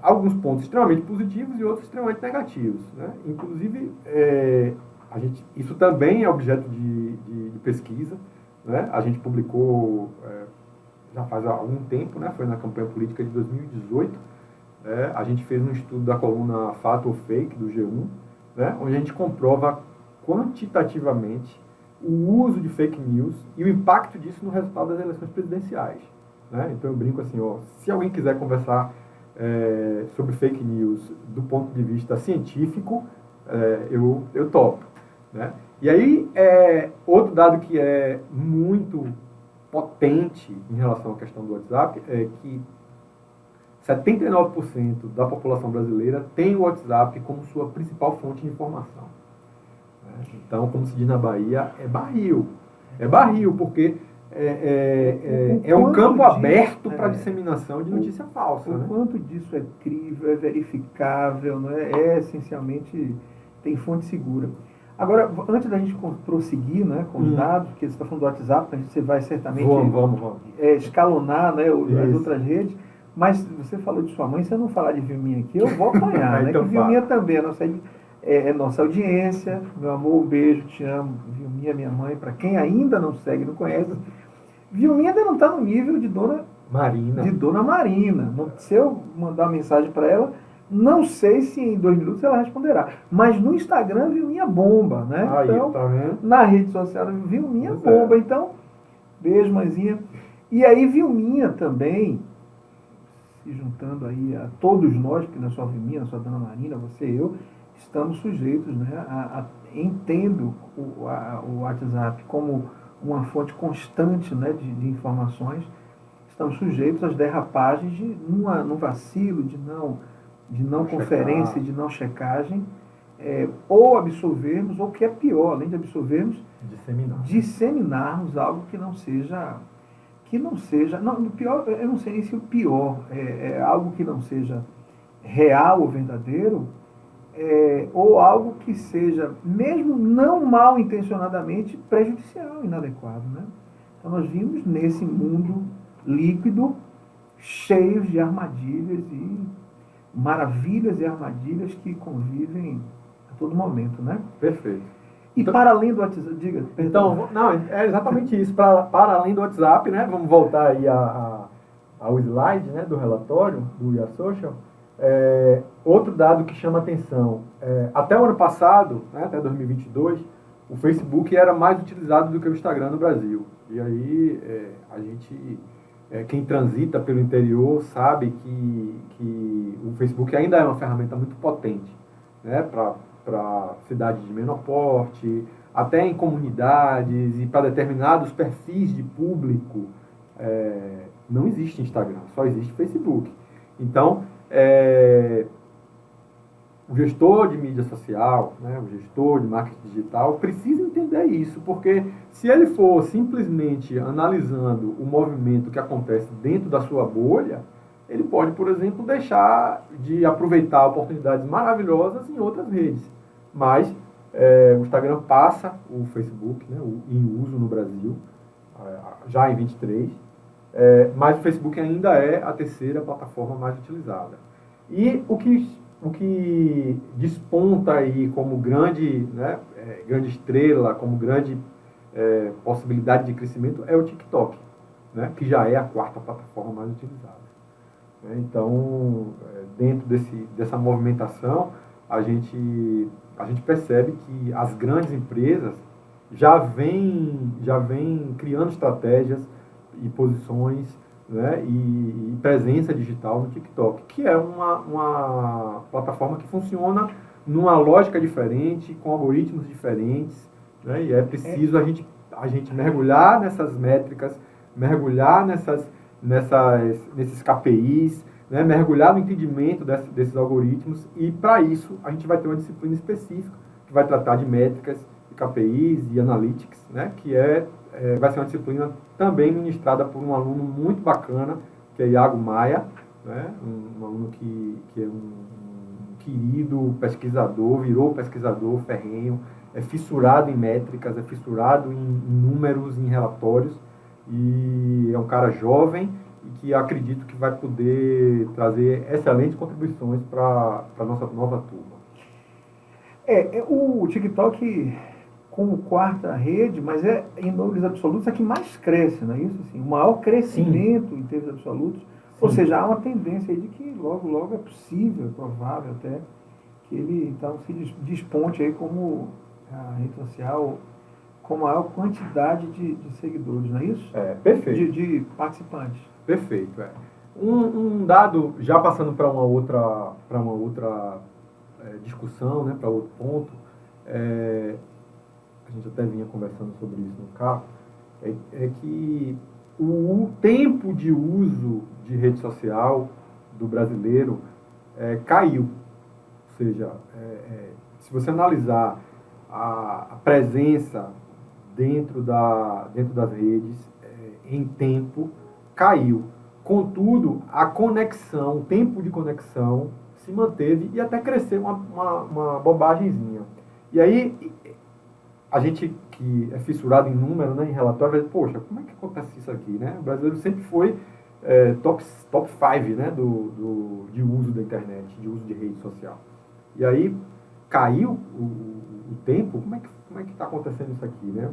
alguns pontos extremamente positivos e outros extremamente negativos, né? Inclusive, isso também é objeto de pesquisa, né? A gente publicou já faz algum tempo, né? Foi na campanha política de 2018, a gente fez um estudo da coluna Fato ou Fake, do G1, né? Onde a gente comprova quantitativamente o uso de fake news e o impacto disso no resultado das eleições presidenciais, né? Então eu brinco assim, se alguém quiser conversar sobre fake news do ponto de vista científico, eu topo, né? E aí, outro dado que é muito potente em relação à questão do WhatsApp é que 79% da população brasileira tem o WhatsApp como sua principal fonte de informação. Então, como se diz na Bahia, é barril. É barril, porque é um campo aberto para disseminação de notícia falsa. O quanto disso é crível, é verificável, não é essencialmente, tem fonte segura. Agora, antes da gente prosseguir, né, com os dados, porque você está falando do WhatsApp, a gente vai certamente escalonar, né, as outras redes, mas você falou de sua mãe, se eu não falar de Vilminha aqui, eu vou apanhar, né? Então que Vilminha também é nossa audiência, meu amor, um beijo, te amo, Vilminha, minha mãe, para quem ainda não segue, não conhece, Vilminha ainda não está no nível de Dona Marina. Se eu mandar uma mensagem para ela, não sei se em 2 minutos ela responderá. Mas no Instagram, Vilminha bomba, né? Aí, então, tá vendo? na rede social, Vilminha bomba. Então, beijo, mãezinha. E aí, Vilminha também, se juntando aí a todos nós, porque não é só a Vilminha, não é só a Dona Marina, você e eu, estamos sujeitos, né, entendo o WhatsApp como uma fonte constante, né, de informações, estamos sujeitos às derrapagens num vacilo, de não conferência, de não checagem, ou absorvermos, ou o que é pior, além de absorvermos, disseminarmos algo que não seja, o pior, eu não sei nem se o pior é algo que não seja real ou verdadeiro, ou algo que seja, mesmo não mal intencionadamente, prejudicial, inadequado, né? Então nós vimos nesse mundo líquido, cheios de armadilhas e maravilhas e armadilhas que convivem a todo momento, né? Perfeito. E então, para além do WhatsApp, diga. Então, não, é exatamente isso. Para além do WhatsApp, né? Vamos voltar aí ao slide, né, do relatório do IA Social. Outro dado que chama atenção, até o ano passado, né, até 2022, o Facebook era mais utilizado do que o Instagram no Brasil. E aí quem transita pelo interior sabe que o Facebook ainda é uma ferramenta muito potente, né, para cidades de menor porte, até em comunidades e para determinados perfis de público. Não existe Instagram, só existe Facebook. Então, o gestor de mídia social, né, o gestor de marketing digital, precisa entender isso, porque se ele for simplesmente analisando o movimento que acontece dentro da sua bolha, ele pode, por exemplo, deixar de aproveitar oportunidades maravilhosas em outras redes. Mas o Instagram passa o Facebook, né, em uso no Brasil, já em 23, mas o Facebook ainda é a terceira plataforma mais utilizada. E o que desponta aí como grande, né, grande estrela, como grande possibilidade de crescimento é o TikTok, né, que já é a 4ª plataforma mais utilizada. Então, dentro dessa movimentação, a gente percebe que as grandes empresas já vêm criando estratégias e posições, né, e presença digital no TikTok, que é uma plataforma que funciona numa lógica diferente, com algoritmos diferentes, né, e é preciso a gente mergulhar nessas métricas, mergulhar nesses KPIs, né, mergulhar no entendimento desses algoritmos, e para isso a gente vai ter uma disciplina específica que vai tratar de métricas, de KPIs e analytics, né, que vai ser uma disciplina também ministrada por um aluno muito bacana, que é Iago Maia, né, um aluno que é um querido pesquisador, virou pesquisador ferrenho, é fissurado em métricas, é fissurado em números, em relatórios, e é um cara jovem e que acredito que vai poder trazer excelentes contribuições para a nossa nova turma. O TikTok como quarta rede, mas em números absolutos, é que mais cresce, não é isso? Assim, o maior crescimento em termos absolutos. Sim. Ou seja, há uma tendência aí de que logo, logo é possível, provável até, que ele então se desponte aí como a rede social com maior quantidade de seguidores, não é isso? Perfeito. De participantes. Perfeito, Um dado, já passando para uma outra discussão, né, para outro ponto, a gente até vinha conversando sobre isso no carro, é que o tempo de uso de rede social do brasileiro caiu. Ou seja, se você analisar a presença dentro das redes em tempo, caiu. Contudo, a conexão, o tempo de conexão se manteve e até cresceu uma bobagemzinha. E aí, a gente que é fissurado em número, né, em relatório, vai dizer, poxa, como é que acontece isso aqui, né? O brasileiro sempre foi top 5, né, de uso da internet, de uso de rede social. E aí, caiu o tempo, como é que está acontecendo isso aqui, né? O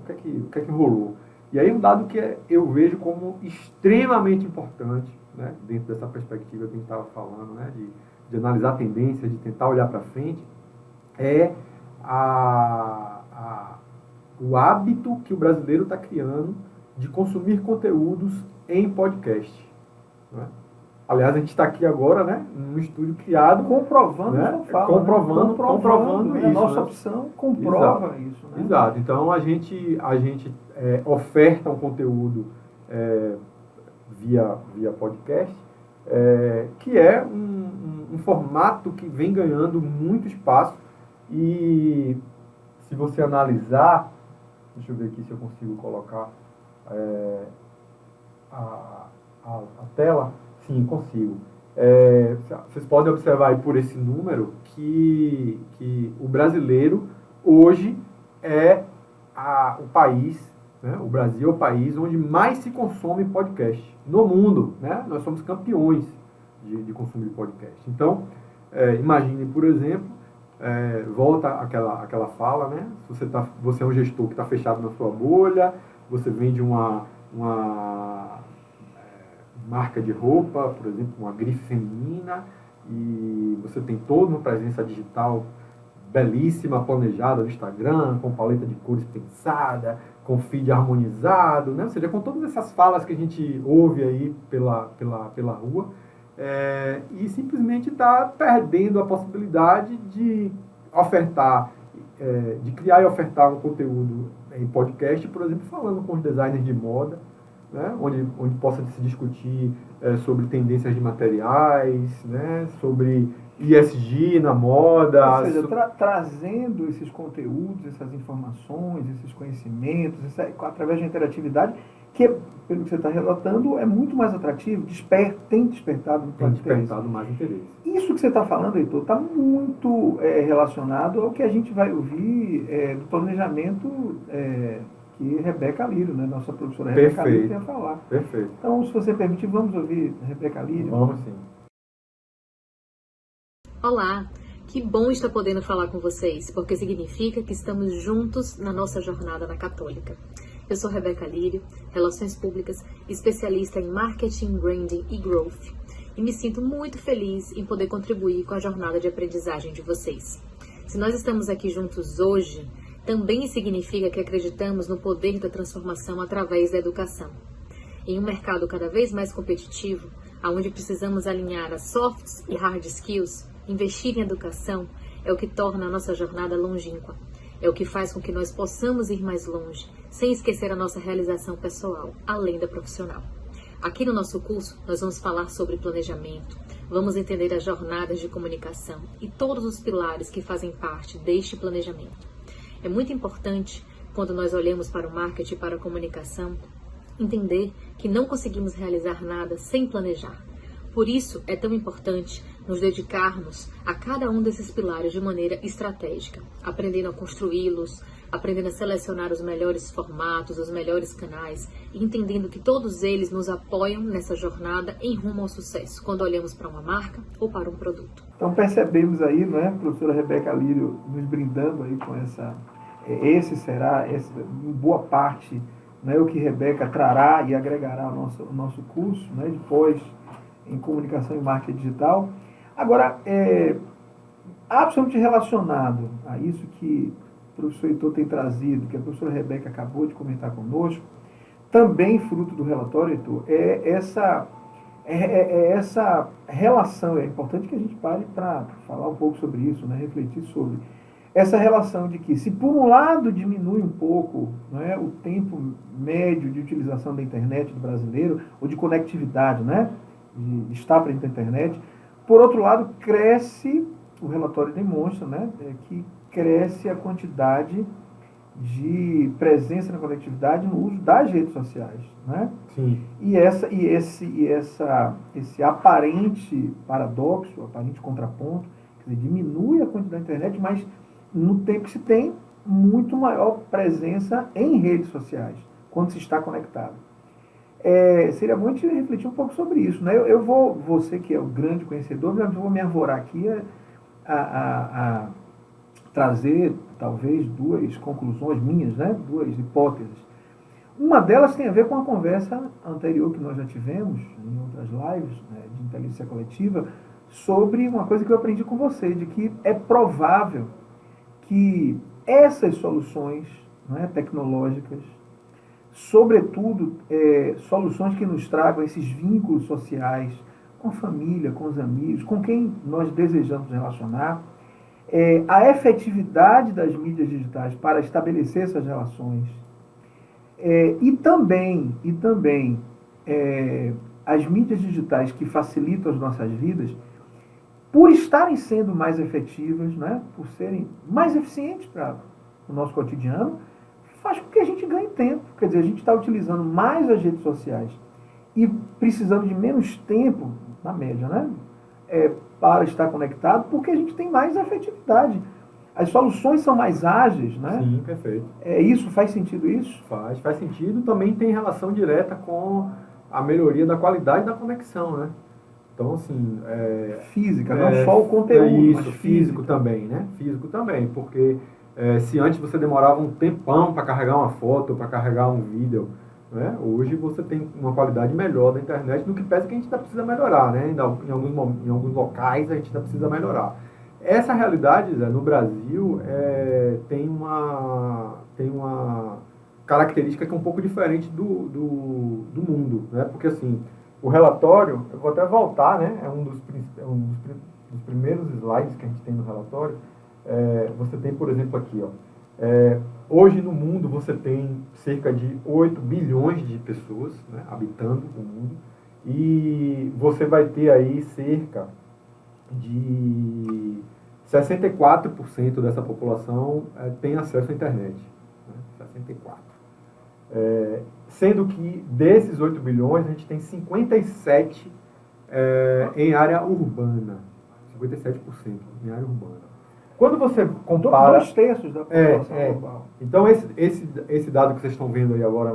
que é que rolou? E aí um dado que eu vejo como extremamente importante, né, dentro dessa perspectiva que a gente estava falando, né, de analisar tendências, de tentar olhar para frente, é o hábito que o brasileiro está criando de consumir conteúdos em podcast. Né? Aliás, a gente está aqui agora, né, num estúdio criado... Comprovando, né? Não fala, comprovando isso. A nossa né? opção comprova Exato. isso. Né? Exato. Então, a gente oferta um conteúdo via podcast, que é um formato que vem ganhando muito espaço. E se você analisar... Deixa eu ver aqui se eu consigo colocar a tela. Sim, consigo. Vocês podem observar aí por esse número que o brasileiro hoje é o país, né? O Brasil é o país onde mais se consome podcast no mundo. Né? Nós somos campeões de consumir podcast. Então, imagine, por exemplo, volta aquela fala, né? Você é um gestor que está fechado na sua bolha, você vende uma marca de roupa, por exemplo, uma grife feminina, e você tem toda uma presença digital belíssima, planejada no Instagram, com paleta de cores pensada, com feed harmonizado, né? Ou seja, com todas essas falas que a gente ouve aí pela rua, e simplesmente está perdendo a possibilidade de ofertar, de criar e ofertar um conteúdo em podcast, por exemplo, falando com os designers de moda, né, onde possa se discutir sobre tendências de materiais, né, sobre ESG na moda. Ou seja, trazendo esses conteúdos, essas informações, esses conhecimentos, através de interatividade, que, pelo que você está relatando, é muito mais atrativo, tem despertado mais interesse. Isso que você está falando, Heitor, está muito relacionado ao que a gente vai ouvir do planejamento que Rebeca Lírio, né, nossa professora Rebeca Lírio, tem a falar. Perfeito. Então, se você permitir, vamos ouvir Rebeca Lírio. Vamos sim. Olá, que bom estar podendo falar com vocês, porque significa que estamos juntos na nossa jornada na Católica. Eu sou Rebeca Lírio, Relações Públicas, especialista em Marketing, Branding e Growth, e me sinto muito feliz em poder contribuir com a jornada de aprendizagem de vocês. Se nós estamos aqui juntos hoje, também significa que acreditamos no poder da transformação através da educação. Em um mercado cada vez mais competitivo, onde precisamos alinhar as soft e hard skills, investir em educação é o que torna a nossa jornada longínqua. É o que faz com que nós possamos ir mais longe, sem esquecer a nossa realização pessoal, além da profissional. Aqui no nosso curso, nós vamos falar sobre planejamento, vamos entender as jornadas de comunicação e todos os pilares que fazem parte deste planejamento. É muito importante, quando nós olhamos para o marketing e para a comunicação, entender que não conseguimos realizar nada sem planejar. Por isso, é tão importante nos dedicarmos a cada um desses pilares de maneira estratégica, aprendendo a construí-los, aprendendo a selecionar os melhores formatos, os melhores canais, e entendendo que todos eles nos apoiam nessa jornada em rumo ao sucesso, quando olhamos para uma marca ou para um produto. Então percebemos aí, não é, professora Rebeca Lírio, nos brindando aí com esse será, em boa parte, né, o que Rebeca trará e agregará ao nosso curso, né, de pós em comunicação e marketing digital. Agora, absolutamente relacionado a isso que o professor Heitor tem trazido, que a professora Rebeca acabou de comentar conosco, também fruto do relatório, Heitor, essa relação. É importante que a gente pare para falar um pouco sobre isso, né, refletir sobre essa relação de que, se por um lado diminui um pouco, né, o tempo médio de utilização da internet do brasileiro, ou de conectividade, né, de estar presente na internet, por outro lado, cresce, o relatório demonstra, né, que cresce a quantidade de presença na conectividade no uso das redes sociais, né? Sim. E esse aparente paradoxo, aparente contraponto, quer dizer, diminui a quantidade da internet, mas no tempo que se tem muito maior presença em redes sociais, quando se está conectado. Seria bom a gente refletir um pouco sobre isso, né? Você que é o grande conhecedor, eu vou me arvorar aqui a trazer, talvez, duas conclusões minhas, né? Duas hipóteses. Uma delas tem a ver com a conversa anterior que nós já tivemos, em outras lives, né, de inteligência coletiva, sobre uma coisa que eu aprendi com você, de que é provável que essas soluções, né, tecnológicas, sobretudo soluções que nos tragam esses vínculos sociais com a família, com os amigos, com quem nós desejamos relacionar, a efetividade das mídias digitais para estabelecer essas relações, e também as mídias digitais que facilitam as nossas vidas, por estarem sendo mais efetivas, né, por serem mais eficientes para o nosso cotidiano, faz com que a gente ganhe tempo. Quer dizer, a gente está utilizando mais as redes sociais e precisando de menos tempo, na média, né, para estar conectado, porque a gente tem mais efetividade. As soluções são mais ágeis, né? Sim, perfeito. Isso faz sentido isso? Faz sentido. Também tem relação direta com a melhoria da qualidade da conexão, né? Então, assim... física, não só o conteúdo, isso, mas físico também, né? Físico também, porque se antes você demorava um tempão para carregar uma foto, para carregar um vídeo, né? Hoje você tem uma qualidade melhor da internet, no que pese que a gente ainda precisa melhorar, né? Em alguns locais a gente ainda precisa melhorar. Essa realidade, Zé, no Brasil, tem uma característica que é um pouco diferente do mundo, né? Porque, assim, o relatório, eu vou até voltar, né? É um dos primeiros slides que a gente tem no relatório. Você tem, por exemplo, aqui, ó. Hoje no mundo você tem cerca de 8 bilhões de pessoas, né, habitando o mundo, e você vai ter aí cerca de 64% dessa população tem acesso à internet. Né, 64%. Sendo que desses 8 bilhões, a gente tem 57% em área urbana. 57% em área urbana. Quando você compara... 2/3 da população global. Então, esse dado que vocês estão vendo aí agora,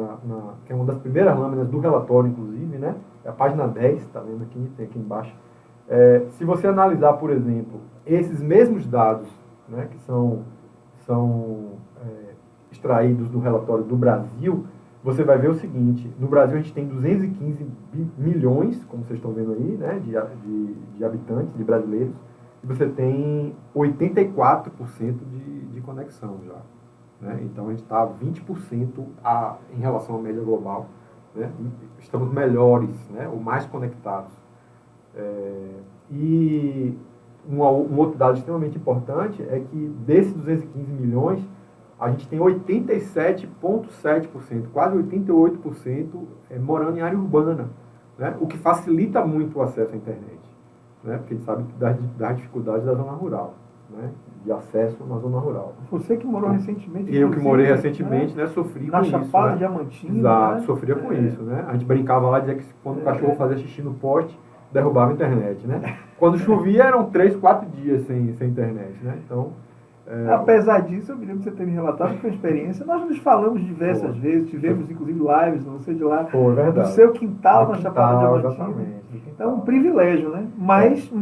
que é uma das primeiras lâminas do relatório, inclusive, né? É a página 10, está vendo aqui, tem aqui embaixo. Se você analisar, por exemplo, esses mesmos dados, né, que são extraídos do relatório do Brasil, você vai ver o seguinte: no Brasil a gente tem 215 milhões, como vocês estão vendo aí, né, de habitantes, de brasileiros, e você tem 84% de conexão já. Né? Então a gente está 20% em relação à média global. Né? Estamos melhores, né, ou mais conectados. E um outro dado extremamente importante é que desses 215 milhões, a gente tem 87,7%, quase 88% morando em área urbana, né? O que facilita muito o acesso à internet, né? Porque a gente sabe das dificuldades da zona rural, né? De acesso na zona rural. Você que morou recentemente. Eu que morei recentemente, né? Sofri com isso. Na Chapada né? Diamantina. Exato, né? Sofria com isso, né? A gente brincava lá, dizia que quando o cachorro fazia xixi no poste, derrubava a internet, né? Quando chovia, eram 3, 4 dias sem internet, né? Então, Apesar disso, eu me lembro que você ter me relatado que foi uma experiência. Nós nos falamos diversas vezes, tivemos inclusive lives, você de lá, do seu quintal na Chapada Diamantina. Então, um privilégio, né? Mas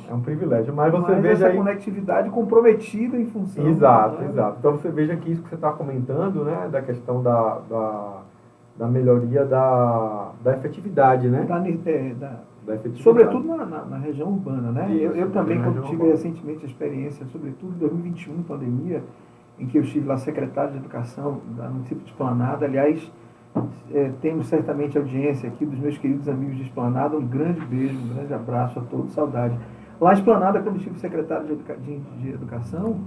é um privilégio, mas você veja essa aí conectividade comprometida em função. Exato. Então você veja que isso que você está comentando, né, da questão da melhoria da efetividade, né? Da efetividade. Sobretudo na região urbana, né? Isso, eu também, quando tive urbana. recentemente a experiência, sobretudo em 2021, pandemia, em que eu estive lá secretário de Educação da município de Esplanada. Aliás, temos certamente audiência aqui dos meus queridos amigos de Esplanada. Um grande beijo, um grande abraço a todos, saudade. Lá em Esplanada, quando estive secretário de Educação,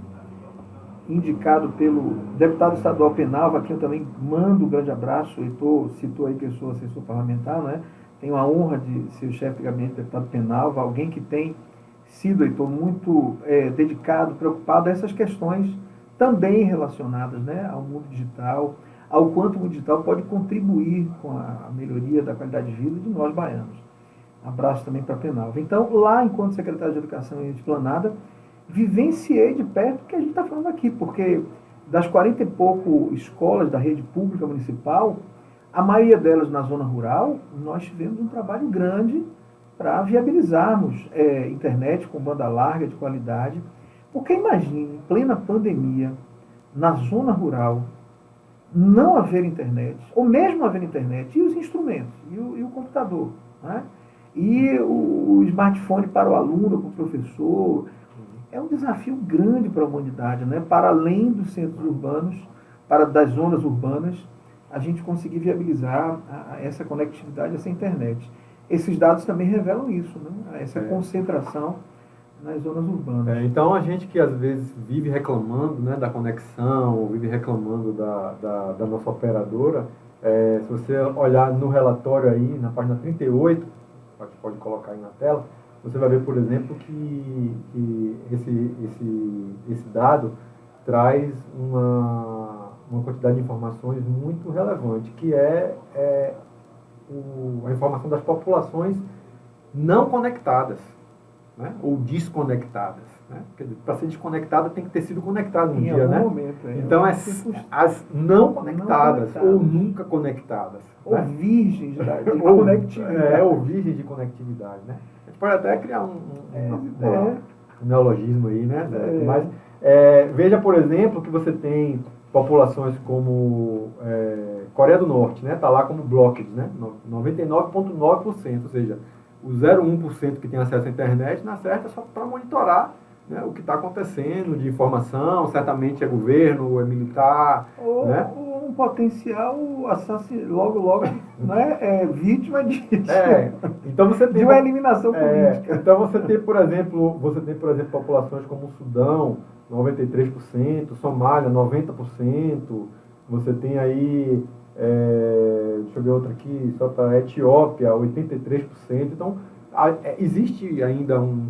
indicado pelo deputado estadual Penalva, a quem eu também mando um grande abraço. O Heitor citou aí que eu sou assessor parlamentar, né? Tenho a honra de ser o chefe de gabinete do deputado Penalva, alguém que tem sido, Heitor, muito dedicado, preocupado a essas questões também relacionadas, né, ao mundo digital, ao quanto o mundo digital pode contribuir com a melhoria da qualidade de vida de nós baianos. Abraço também para a Penalva. Então, lá, enquanto secretário de Educação em Esplanada, vivenciei de perto o que a gente está falando aqui, porque das 40 e pouco escolas da rede pública municipal, a maioria delas na zona rural, nós tivemos um trabalho grande para viabilizarmos internet com banda larga de qualidade. Porque imagine, em plena pandemia, na zona rural, não haver internet, ou mesmo haver internet, e os instrumentos, e o computador, né? E o smartphone para o aluno, para o professor. É um desafio grande para a humanidade, né? Para além dos centros urbanos, das zonas urbanas, a gente conseguir viabilizar essa conectividade, essa internet. Esses dados também revelam isso, né? Essa concentração nas zonas urbanas. Então, a gente que às vezes vive reclamando, né, da conexão, ou vive reclamando da nossa operadora, se você olhar no relatório aí, na página 38, a gente pode colocar aí na tela, você vai ver, por exemplo, que esse dado traz uma quantidade de informações muito relevante, que a informação das populações não conectadas, né? Ou desconectadas. Né? Para ser desconectada tem que ter sido conectado um dia, né? Momento, então, as não conectadas ou nunca conectadas. Ou né? virgens de conectividade. Ou virgens de conectividade. Né? A gente pode até criar um neologismo aí, né? Mas veja, por exemplo, que você tem populações como Coreia do Norte, né? Está lá como blocked, né? 99,9%, ou seja, o 0,1% que tem acesso à internet, na certa, é só para monitorar, né, o que está acontecendo de informação, certamente é governo, ou é militar. Ou um potencial assassino, logo né, vítima de então você tem de uma eliminação política. Então você tem, por exemplo, populações como o Sudão, 93%, Somália, 90%, você tem aí, deixa eu ver outra aqui, só para a Etiópia, 83%. Então, existe ainda um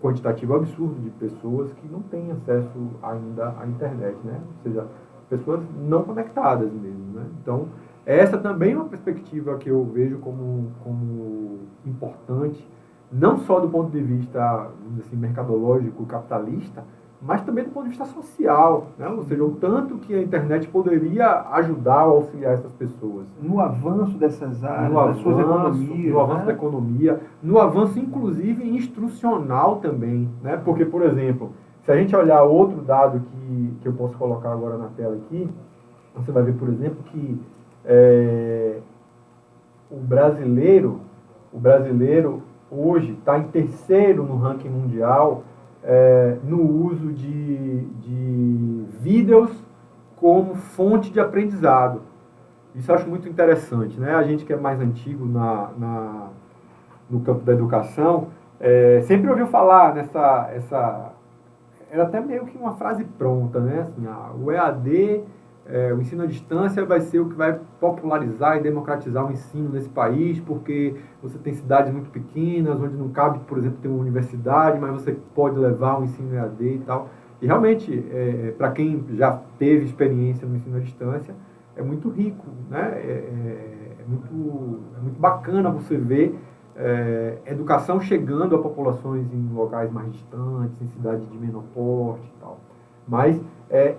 quantitativo absurdo de pessoas que não têm acesso ainda à internet, né? Ou seja, pessoas não conectadas mesmo, né? Então, essa também é uma perspectiva que eu vejo como importante, não só do ponto de vista, vamos dizer assim, mercadológico, capitalista, mas também do ponto de vista social, né? Ou seja, o tanto que a internet poderia ajudar a auxiliar essas pessoas. No avanço dessas áreas, das suas economias. No avanço da economia, no avanço, inclusive, instrucional também, né? Porque, por exemplo, se a gente olhar outro dado que eu posso colocar agora na tela aqui, você vai ver, por exemplo, que o brasileiro hoje está em terceiro no ranking mundial no uso de vídeos como fonte de aprendizado. Isso eu acho muito interessante, né? A gente que é mais antigo no campo da educação sempre ouviu falar era até meio que uma frase pronta, né? Assim, o EAD, o ensino à distância, vai ser o que vai popularizar e democratizar o ensino nesse país, porque você tem cidades muito pequenas, onde não cabe, por exemplo, ter uma universidade, mas você pode levar o ensino EAD e tal. E realmente, para quem já teve experiência no ensino à distância, é muito rico, né? É muito bacana você ver educação chegando a populações em locais mais distantes, em cidades de menor porte e tal. Mas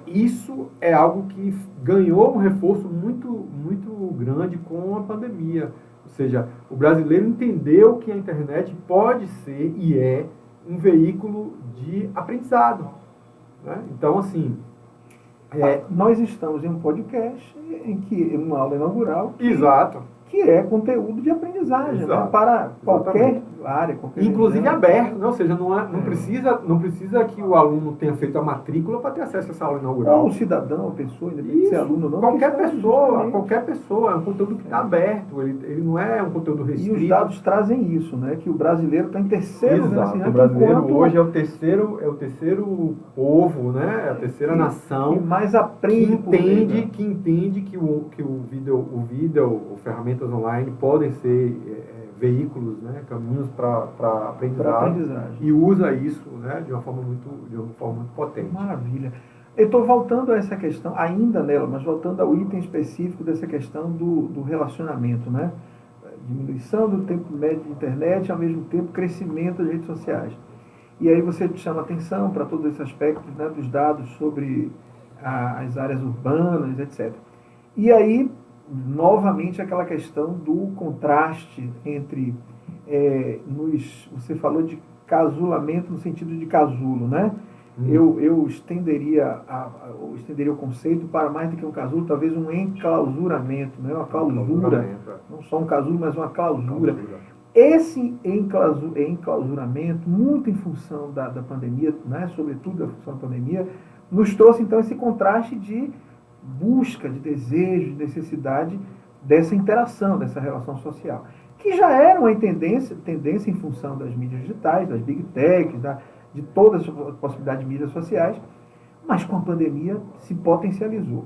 isso é algo que ganhou um reforço muito, muito grande com a pandemia. Ou seja, o brasileiro entendeu que a internet pode ser e é um veículo de aprendizado, né? Então, assim... nós estamos em um podcast, uma aula inaugural, Exato. que é conteúdo de aprendizagem, né, para qualquer área. Inclusive região. aberto, né? Ou seja, não precisa que o aluno tenha feito a matrícula para ter acesso a essa aula inaugural. Ou o cidadão, a pessoa, independente de ser aluno ou não. Qualquer pessoa, é um conteúdo que está aberto, ele não é um conteúdo restrito. E os dados trazem isso, né? Que o brasileiro está em terceiro lugar. Exato, o brasileiro hoje é o terceiro povo, né? É a terceira nação que mais aprende que entende que o vídeo, ferramentas online podem ser veículos, né, caminhos para aprendizagem, e usa isso, né, de uma forma muito potente. Maravilha. Eu estou voltando a essa questão, ainda nela, mas voltando ao item específico dessa questão do relacionamento, né? Diminuição do tempo médio de internet, ao mesmo tempo crescimento das redes sociais. E aí você chama atenção para todos esses aspectos, né, dos dados sobre as áreas urbanas, etc. E aí, novamente, aquela questão do contraste entre, você falou de casulamento no sentido de casulo, né? Eu estenderia o conceito para mais do que um casulo, talvez um enclausuramento, né? Uma clausura, não só um casulo, mas uma clausura. Esse enclausuramento, muito em função da pandemia, né? Sobretudo da função da pandemia, nos trouxe então esse contraste de busca, de desejo, de necessidade dessa interação, dessa relação social, que já era uma tendência em função das mídias digitais, das big techs, de todas as possibilidades de mídias sociais, mas com a pandemia se potencializou.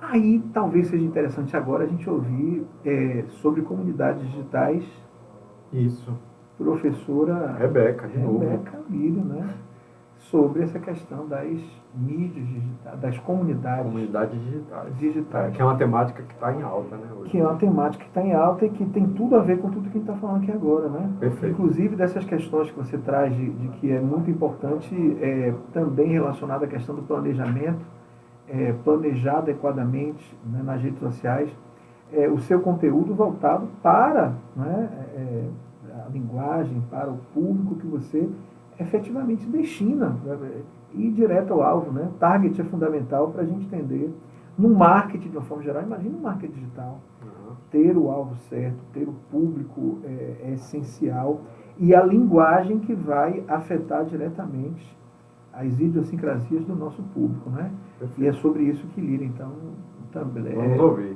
Aí talvez seja interessante agora a gente ouvir sobre comunidades digitais. Isso. Professora Rebeca Lírio, né? Sobre essa questão das mídias digitais, das comunidades digitais. Que é uma temática que está em alta, né? Hoje. Que é uma temática que está em alta e que tem tudo a ver com tudo que a gente está falando aqui agora, né? Perfeito. Inclusive dessas questões que você traz de que é muito importante, também relacionada à questão do planejamento, planejar adequadamente, né, nas redes sociais, o seu conteúdo voltado para, né, a linguagem, para o público que você efetivamente destina, ir direto ao alvo, né? Target é fundamental para a gente entender. No marketing, de uma forma geral, imagina um marketing digital. Ter o alvo certo, ter o público é essencial, e a linguagem que vai afetar diretamente as idiosincrasias do nosso público, né? E é sobre isso que Líria, então, também,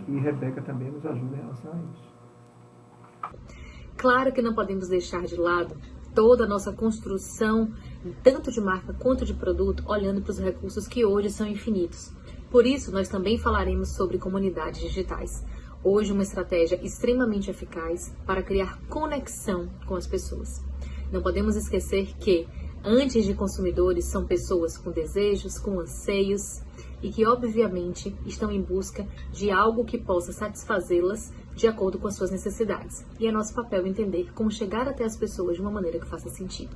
e Rebeca também nos ajuda em relação a isso. Claro que não podemos deixar de lado toda a nossa construção, tanto de marca quanto de produto, olhando para os recursos que hoje são infinitos. Por isso, nós também falaremos sobre comunidades digitais. Hoje, uma estratégia extremamente eficaz para criar conexão com as pessoas. Não podemos esquecer que, antes de consumidores, são pessoas com desejos, com anseios e que, obviamente, estão em busca de algo que possa satisfazê-las de acordo com as suas necessidades. E é nosso papel entender como chegar até as pessoas de uma maneira que faça sentido.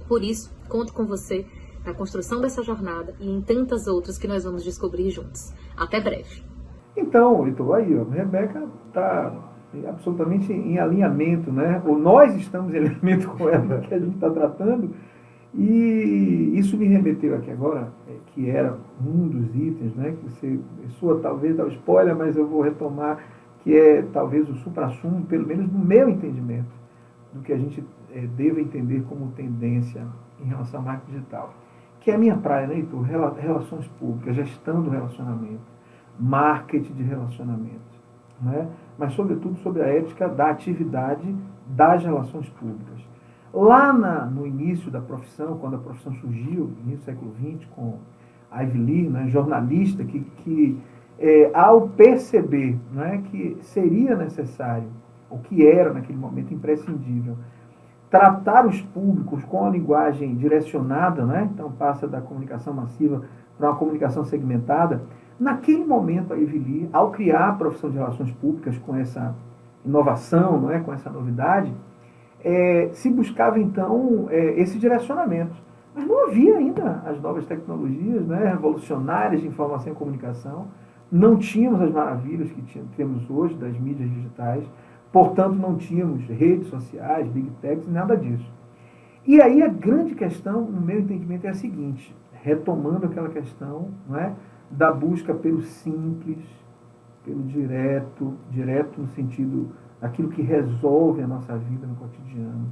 Por isso, conto com você na construção dessa jornada e em tantas outras que nós vamos descobrir juntos. Até breve! Então, Heitor, aí, a Rebeca está absolutamente em alinhamento, né? Ou nós estamos em alinhamento com ela, que a gente está tratando, e isso me remeteu aqui agora, que era um dos itens, né? Que você, talvez dá o spoiler, mas eu vou retomar, que é talvez o suprassumo, pelo menos no meu entendimento, do que a gente deve entender como tendência em relação à marketing digital. Que é a minha praia, né, Heitor? Relações públicas, gestão do relacionamento, marketing de relacionamento, né? Mas, sobretudo, sobre a ética da atividade das relações públicas. Lá no início da profissão, quando a profissão surgiu, no início do século XX, com a Ivy Lee, né, jornalista, que ao perceber, né, que seria necessário, o que era naquele momento imprescindível, tratar os públicos com a linguagem direcionada, né, então passa da comunicação massiva para uma comunicação segmentada. Naquele momento, a Ivy Lee, ao criar a profissão de relações públicas com essa inovação, não é, com essa novidade, se buscava, então, esse direcionamento. Mas não havia ainda as novas tecnologias, né, revolucionárias de informação e comunicação. Não tínhamos as maravilhas que temos hoje das mídias digitais. Portanto, não tínhamos redes sociais, big techs, nada disso. E aí a grande questão, no meu entendimento, é a seguinte, retomando aquela questão, não é, da busca pelo simples, pelo direto no sentido daquilo que resolve a nossa vida no cotidiano,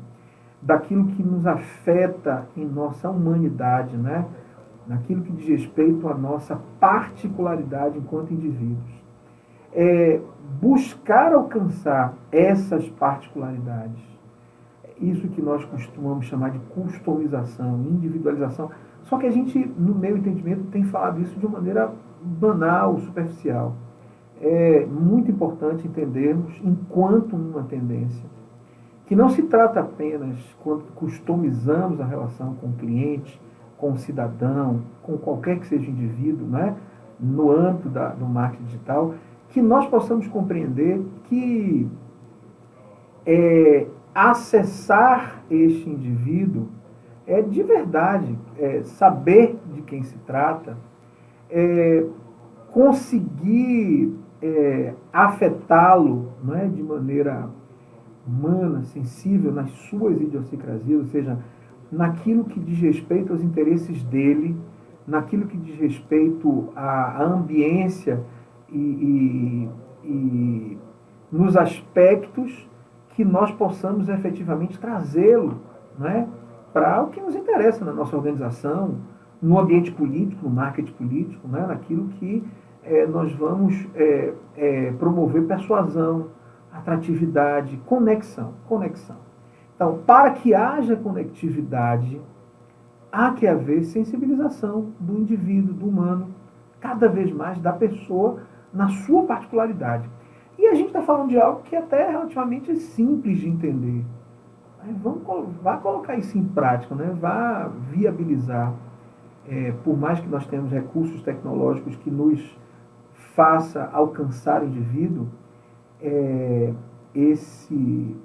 daquilo que nos afeta em nossa humanidade, né? Naquilo que diz respeito à nossa particularidade enquanto indivíduos. Buscar alcançar essas particularidades, isso que nós costumamos chamar de customização, individualização, só que a gente, no meu entendimento, tem falado isso de uma maneira banal, superficial. É muito importante entendermos, enquanto uma tendência, que não se trata apenas quando customizamos a relação com o cliente, com o cidadão, com qualquer que seja o indivíduo, né, no âmbito do marketing digital, que nós possamos compreender que acessar este indivíduo é de verdade, saber de quem se trata, conseguir afetá-lo, não é, de maneira humana, sensível, nas suas idiosincrasias, ou seja, naquilo que diz respeito aos interesses dele, naquilo que diz respeito à ambiência e nos aspectos que nós possamos efetivamente trazê-lo, né, para o que nos interessa na nossa organização, no ambiente político, no marketing político, né, naquilo que nós vamos promover persuasão, atratividade, conexão. Então, para que haja conectividade, há que haver sensibilização do indivíduo, do humano, cada vez mais da pessoa na sua particularidade. E a gente está falando de algo que até é relativamente simples de entender. Vá colocar isso em prática, né? Vá viabilizar. Por mais que nós tenhamos recursos tecnológicos que nos faça alcançar o indivíduo, esse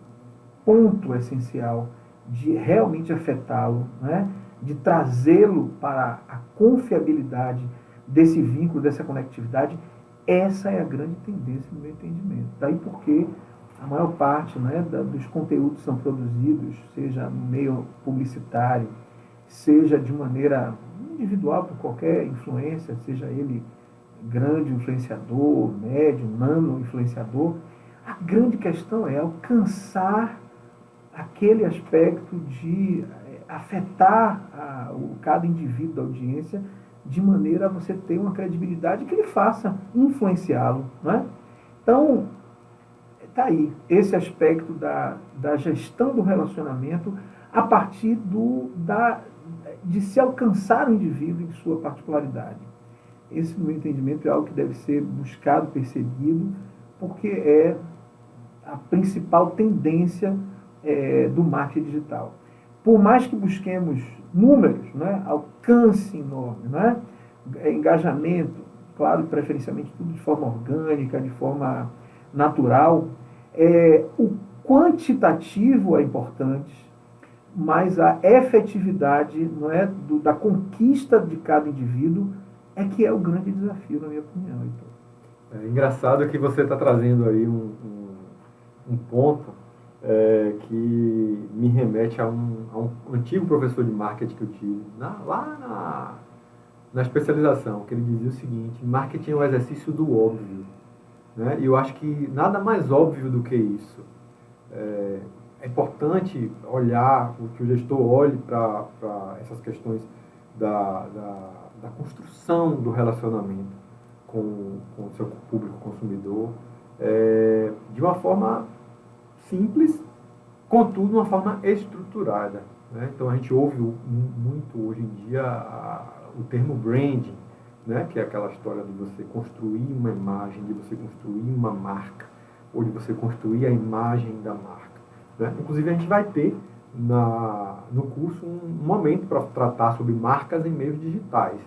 ponto essencial de realmente afetá-lo, né? De trazê-lo para a confiabilidade desse vínculo, dessa conectividade, essa é a grande tendência no meu entendimento. Daí porque a maior parte, né, dos conteúdos que são produzidos, seja no meio publicitário, seja de maneira individual por qualquer influência, seja ele grande influenciador, médio, nano influenciador, a grande questão é alcançar aquele aspecto de afetar cada indivíduo da audiência de maneira a você ter uma credibilidade que lhe faça influenciá-lo, né? Então, está aí esse aspecto da gestão do relacionamento a partir de se alcançar o indivíduo em sua particularidade. Esse, no meu entendimento, é algo que deve ser buscado, perseguido, porque é a principal tendência do marketing digital. Por mais que busquemos números, né, alcance enorme, né, engajamento, claro, preferencialmente tudo de forma orgânica, de forma natural, o quantitativo é importante, mas a efetividade, não é, da conquista de cada indivíduo é que é o grande desafio, na minha opinião, Heitor. É engraçado que você está trazendo aí um ponto que me remete a um antigo professor de marketing que eu tive lá na especialização, que ele dizia o seguinte: marketing é o exercício do óbvio, né? E eu acho que nada mais óbvio do que isso. É importante olhar, que o gestor olhe para essas questões da construção do relacionamento com o seu público consumidor de uma forma simples, contudo, de uma forma estruturada, né? Então, a gente ouve muito hoje em dia o termo branding, né? Que é aquela história de você construir uma imagem, de você construir uma marca, ou de você construir a imagem da marca, né? Inclusive, a gente vai ter no curso um momento para tratar sobre marcas em meios digitais,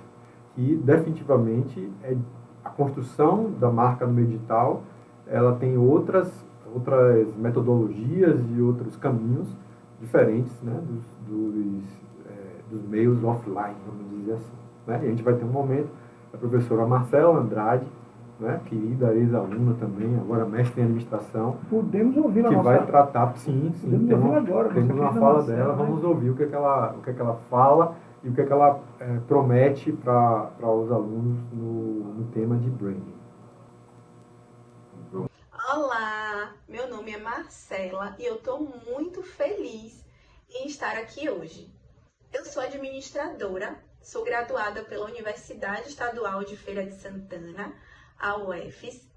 que definitivamente a construção da marca no meio digital, ela tem outras metodologias e outros caminhos diferentes, né, dos meios offline, vamos dizer assim. Né? E a gente vai ter um momento da professora Marcela Andrade, né, querida ex-aluna também, agora mestre em administração. Podemos ouvir que vai tratar, sim, temos uma fala dela, vamos ouvir o que é que ela fala e o que é que ela promete para os alunos no tema de branding. Olá, meu nome é Marcela e eu estou muito feliz em estar aqui hoje. Eu sou administradora, sou graduada pela Universidade Estadual de Feira de Santana, a UFES,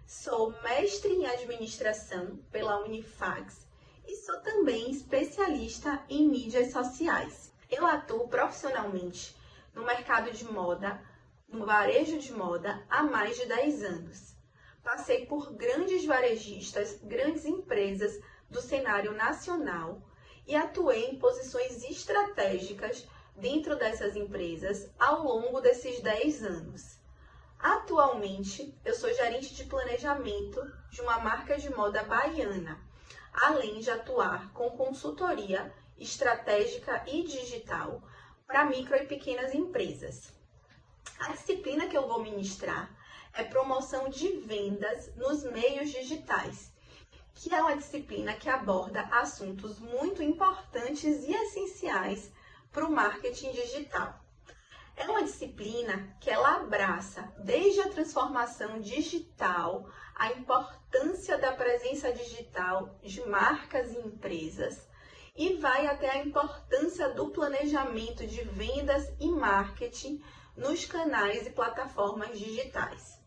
sou mestre em administração pela Unifax e sou também especialista em mídias sociais. Eu atuo profissionalmente no mercado de moda, no varejo de moda, há mais de 10 anos. Passei por grandes varejistas, grandes empresas do cenário nacional e atuei em posições estratégicas dentro dessas empresas ao longo desses 10 anos. Atualmente, eu sou gerente de planejamento de uma marca de moda baiana, além de atuar com consultoria estratégica e digital para micro e pequenas empresas. A disciplina que eu vou ministrar é promoção de vendas nos meios digitais, que é uma disciplina que aborda assuntos muito importantes e essenciais para o marketing digital. É uma disciplina que ela abraça desde a transformação digital, a importância da presença digital de marcas e empresas, e vai até a importância do planejamento de vendas e marketing nos canais e plataformas digitais.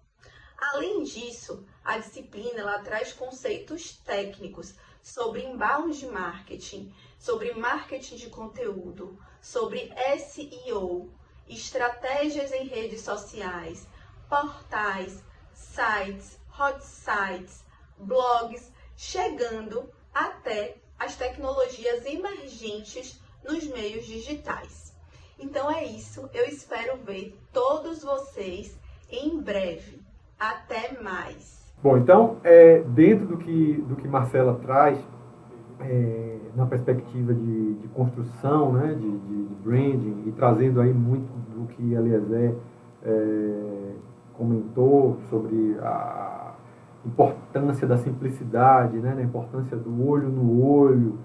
Além disso, a disciplina ela traz conceitos técnicos sobre inbound marketing, sobre marketing de conteúdo, sobre SEO, estratégias em redes sociais, portais, sites, hot sites, blogs, chegando até as tecnologias emergentes nos meios digitais. Então é isso, eu espero ver todos vocês em breve. Até mais! Bom, então, dentro do que Marcela traz, na perspectiva de construção, né, de branding, e trazendo aí muito do que Eliezer comentou sobre a importância da simplicidade, né, da importância do olho no olho,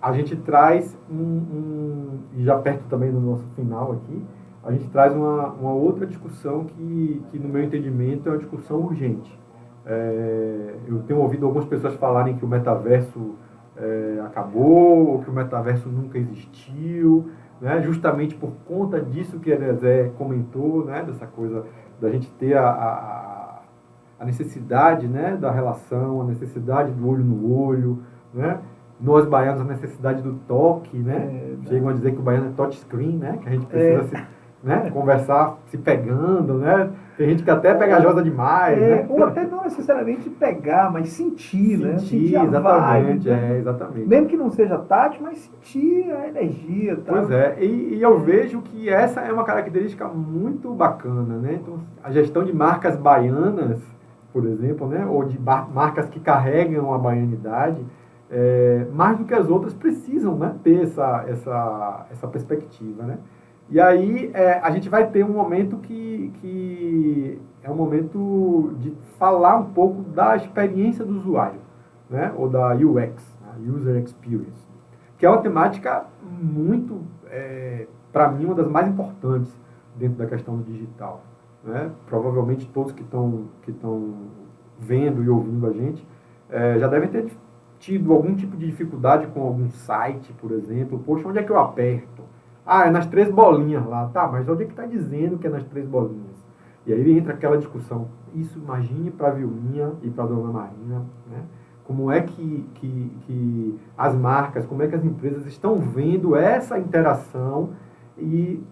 a gente traz e já perto também do nosso final aqui, a gente traz uma outra discussão que, no meu entendimento, é uma discussão urgente. Eu tenho ouvido algumas pessoas falarem que o metaverso acabou, ou que o metaverso nunca existiu, né? Justamente por conta disso que a Eliezer comentou, né? Dessa coisa da gente ter a necessidade, né? Da relação, a necessidade do olho no olho, né? Nós baianos, a necessidade do toque, né? Chegam a dizer que o baiano é touchscreen, né? Que a gente precisa conversar se pegando, né? Tem gente que até é pegajosa demais, né? Ou até não necessariamente pegar, mas sentir, né? Sentir exatamente, exatamente. Mesmo que não seja tátil, mas sentir a energia. Tá? Pois é, e eu vejo que essa é uma característica muito bacana, né? Então, a gestão de marcas baianas, por exemplo, né? Ou de marcas que carregam a baianidade, mais do que as outras precisam, né? Ter essa perspectiva, né? E aí a gente vai ter um momento que é um momento de falar um pouco da experiência do usuário, né? Ou da UX, User Experience, que é uma temática muito, para mim, uma das mais importantes dentro da questão do digital, né? Provavelmente todos que estão vendo e ouvindo a gente já devem ter tido algum tipo de dificuldade com algum site, por exemplo. Poxa, onde é que eu aperto? Ah, é nas 3 bolinhas lá. Tá, mas onde é que está dizendo que é nas 3 bolinhas? E aí entra aquela discussão. Isso, imagine para a Vilminha e para a Dona Marina, né? Como é que as marcas, como é que as empresas estão vendo essa interação e,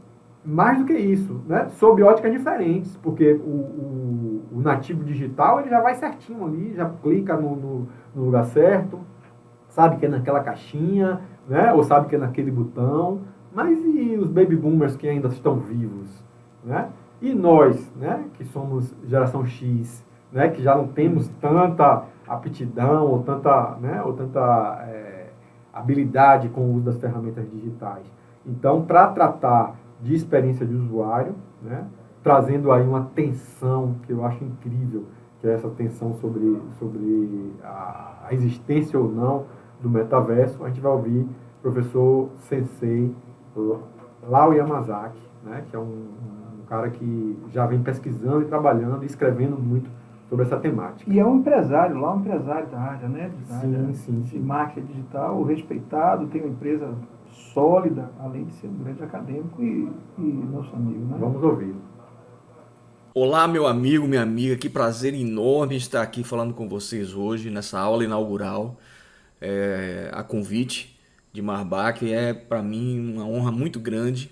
mais do que isso, né? Sob óticas diferentes, porque o nativo digital ele já vai certinho ali, já clica no lugar certo, sabe que é naquela caixinha, né? Ou sabe que é naquele botão. Mas e os baby boomers que ainda estão vivos, né? E nós, né, que somos geração X, né, que já não temos tanta aptidão ou tanta habilidade com o uso das ferramentas digitais. Então, para tratar de experiência de usuário, né, trazendo aí uma tensão que eu acho incrível, que é essa tensão sobre a existência ou não do metaverso, a gente vai ouvir o professor Sensei Lau Yamazaki, né, que é um cara que já vem pesquisando e trabalhando e escrevendo muito sobre essa temática. E é um empresário, lá um empresário da área, né? Sim. De marketing digital, respeitado, tem uma empresa sólida, além de ser um grande acadêmico e nosso amigo, né? Vamos ouvi-lo. Olá, meu amigo, minha amiga, que prazer enorme estar aqui falando com vocês hoje nessa aula inaugural, a convite de Marbach. É para mim uma honra muito grande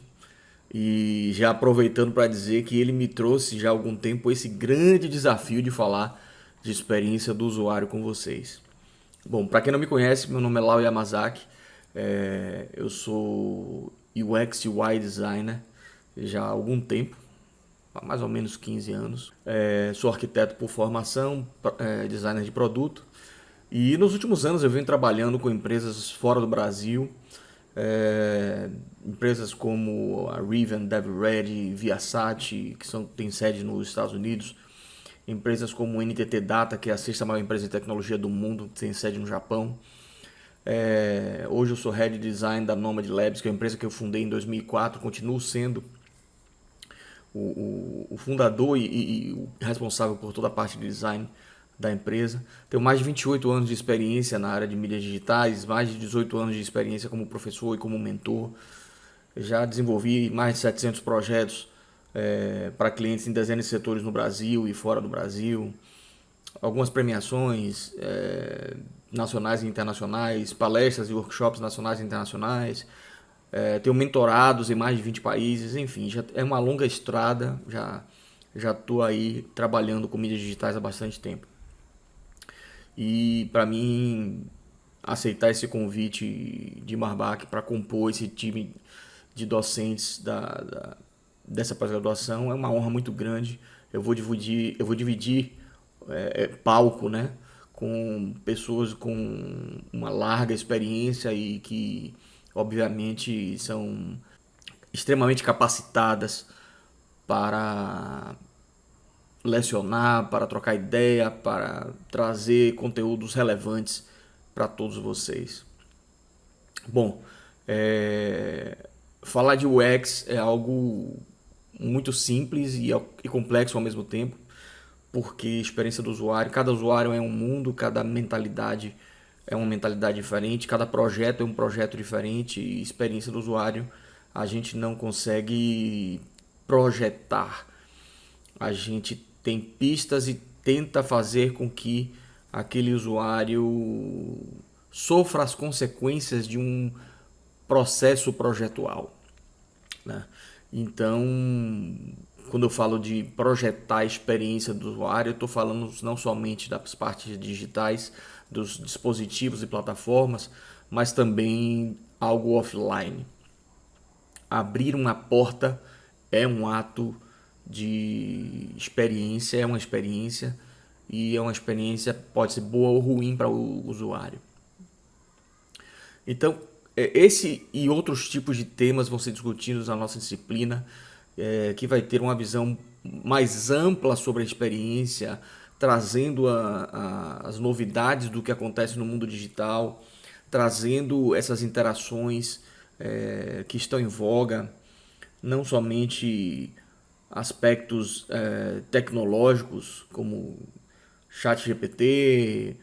e já aproveitando para dizer que ele me trouxe já há algum tempo esse grande desafio de falar de experiência do usuário com vocês. Bom, para quem não me conhece, meu nome é Lau Yamazaki, eu sou UX UI designer já há algum tempo, há mais ou menos 15 anos. Sou arquiteto por formação, designer de produto. E nos últimos anos eu venho trabalhando com empresas fora do Brasil, empresas como a Rivian, DevReady, Viasat, que têm sede nos Estados Unidos, empresas como NTT Data, que é a sexta maior empresa de tecnologia do mundo, que tem sede no Japão. Hoje eu sou Head de Design da Nomad Labs, que é uma empresa que eu fundei em 2004, continuo sendo o fundador e o responsável por toda a parte de design da empresa. Tenho mais de 28 anos de experiência na área de mídias digitais, mais de 18 anos de experiência como professor e como mentor. Já desenvolvi mais de 700 projetos para clientes em dezenas de setores no Brasil e fora do Brasil. Algumas premiações nacionais e internacionais, palestras e workshops nacionais e internacionais. Tenho mentorados em mais de 20 países, enfim, já é uma longa estrada, já estou aí trabalhando com mídias digitais há bastante tempo. E para mim, aceitar esse convite de Marbach para compor esse time de docentes dessa pós-graduação é uma honra muito grande. Eu vou dividir palco, né, com pessoas com uma larga experiência e que obviamente são extremamente capacitadas para lecionar, para trocar ideia, para trazer conteúdos relevantes para todos vocês. Bom, falar de UX é algo muito simples e complexo ao mesmo tempo, porque a experiência do usuário, cada usuário é um mundo, cada mentalidade é uma mentalidade diferente, cada projeto é um projeto diferente e experiência do usuário a gente não consegue projetar. A gente tem pistas e tenta fazer com que aquele usuário sofra as consequências de um processo projetual, né? Então, quando eu falo de projetar a experiência do usuário, eu estou falando não somente das partes digitais, dos dispositivos e plataformas, mas também algo offline. Abrir uma porta é um ato de experiência, é uma experiência, e é uma experiência, pode ser boa ou ruim para o usuário. Então, esse e outros tipos de temas vão ser discutidos na nossa disciplina, que vai ter uma visão mais ampla sobre a experiência, trazendo as novidades do que acontece no mundo digital, trazendo essas interações que estão em voga, não somente aspectos tecnológicos como ChatGPT,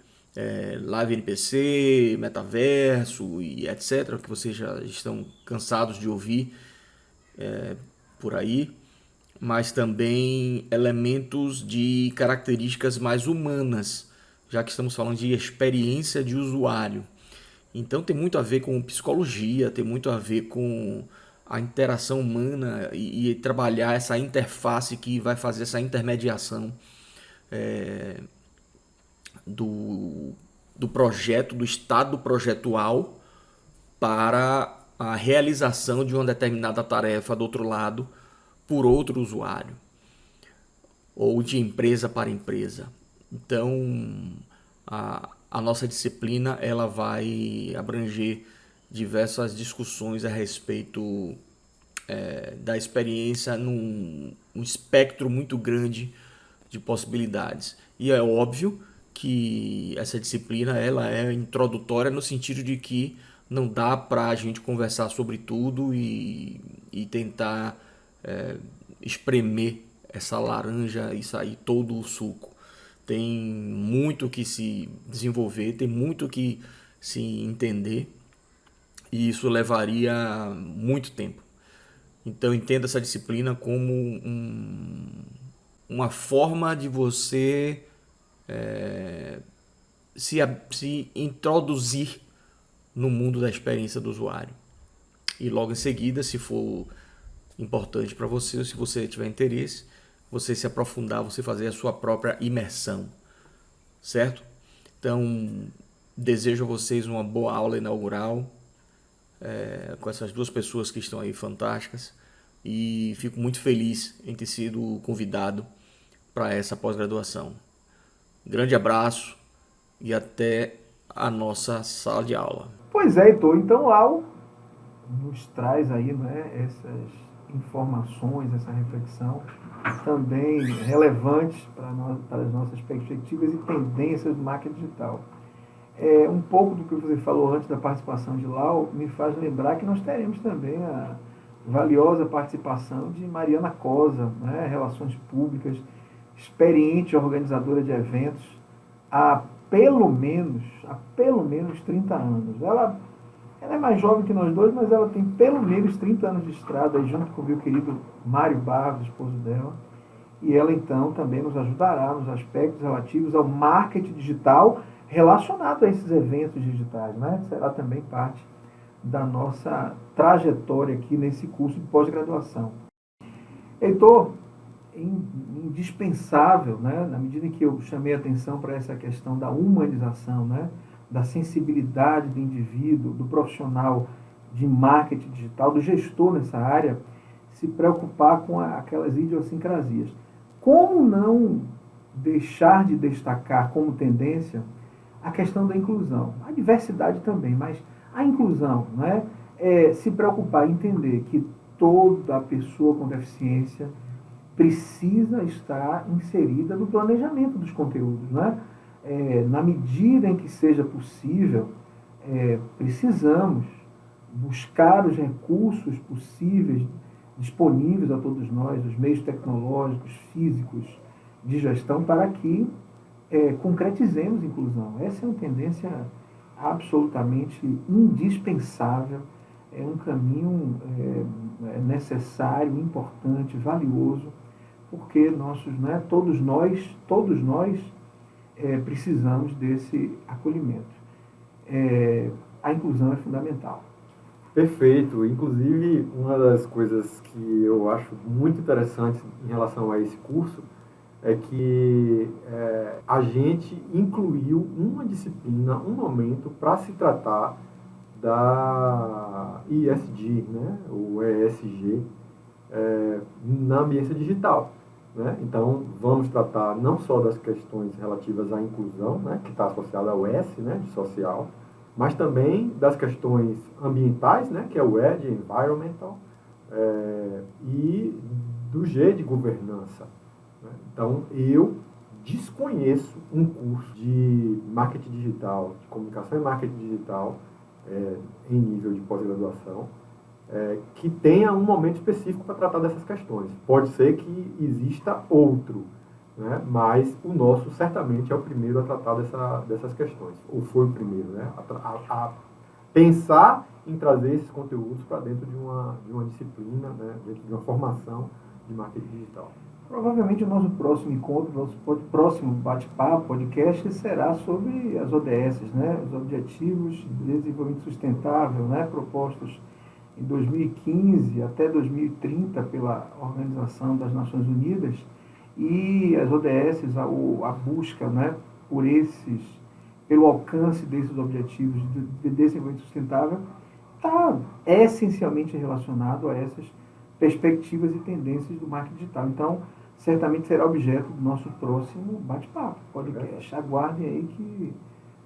Live NPC, metaverso e etc., que vocês já estão cansados de ouvir por aí, mas também elementos de características mais humanas, já que estamos falando de experiência de usuário. Então tem muito a ver com psicologia, tem muito a ver com a interação humana e trabalhar essa interface que vai fazer essa intermediação do projeto, do estado projetual para a realização de uma determinada tarefa do outro lado por outro usuário ou de empresa para empresa. Então a nossa disciplina ela vai abranger diversas discussões a respeito da experiência num espectro muito grande de possibilidades. E é óbvio que essa disciplina ela é introdutória no sentido de que não dá para a gente conversar sobre tudo e tentar espremer essa laranja e sair todo o suco. Tem muito que se desenvolver, tem muito que se entender e isso levaria muito tempo. Então entenda essa disciplina como uma forma de você se introduzir no mundo da experiência do usuário. E logo em seguida, se for importante para você, ou se você tiver interesse, você se aprofundar, você fazer a sua própria imersão, certo? Então, desejo a vocês uma boa aula inaugural, com essas duas pessoas que estão aí fantásticas, e fico muito feliz em ter sido convidado para essa pós-graduação. Grande abraço e até a nossa sala de aula. Pois é, Heitor, então Lau nos traz aí, né, essas informações, essa reflexão também relevantes para as nossas perspectivas e tendências do marketing digital. Um pouco do que você falou antes da participação de Lau me faz lembrar que nós teremos também a valiosa participação de Mariana Cosa, né, Relações Públicas, experiente organizadora de eventos há pelo menos 30 anos. Ela é mais jovem que nós dois, mas ela tem pelo menos 30 anos de estrada, aí, junto com o meu querido Mário Barros, esposo dela. E ela, então, também nos ajudará nos aspectos relativos ao marketing digital relacionado a esses eventos digitais, né? Será também parte da nossa trajetória aqui nesse curso de pós-graduação. Heitor, indispensável, né, na medida em que eu chamei a atenção para essa questão da humanização, né, da sensibilidade do indivíduo, do profissional de marketing digital, do gestor nessa área, se preocupar com aquelas idiosincrasias. Como não deixar de destacar como tendência a questão da inclusão? A diversidade também, mas a inclusão, né, se preocupar em entender que toda pessoa com deficiência precisa estar inserida no planejamento dos conteúdos, né? Na medida em que seja possível, precisamos buscar os recursos possíveis, disponíveis a todos nós, os meios tecnológicos, físicos, de gestão, para que concretizemos a inclusão. Essa é uma tendência absolutamente indispensável, é um caminho necessário, importante, valioso, porque todos nós precisamos desse acolhimento. A inclusão é fundamental. Perfeito. Inclusive, uma das coisas que eu acho muito interessante em relação a esse curso é que a gente incluiu uma disciplina, um momento, para se tratar da ESG, né, o ESG, na ambiência digital. Né? Então, vamos tratar não só das questões relativas à inclusão, né, que está associada ao S, né, de social, mas também das questões ambientais, né, que é o E de environmental, e do G de governança. Né? Então, eu desconheço um curso de marketing digital, de comunicação e marketing digital, em nível de pós-graduação, que tenha um momento específico para tratar dessas questões. Pode ser que exista outro, né? Mas o nosso certamente é o primeiro a tratar dessas questões, ou foi o primeiro, né? A pensar em trazer esses conteúdos para dentro de uma disciplina, né? Dentro de uma formação de marketing digital. Provavelmente o nosso próximo encontro, nosso próximo bate-papo, podcast, será sobre as ODS, né? Os Objetivos de Desenvolvimento Sustentável, né? Propostos em 2015 até 2030 pela Organização das Nações Unidas, e as ODS, a busca, né, pelo alcance desses Objetivos de Desenvolvimento Sustentável, está essencialmente relacionado a essas perspectivas e tendências do marketing digital. Então, certamente será objeto do nosso próximo bate-papo, podcast. Aguardem aí que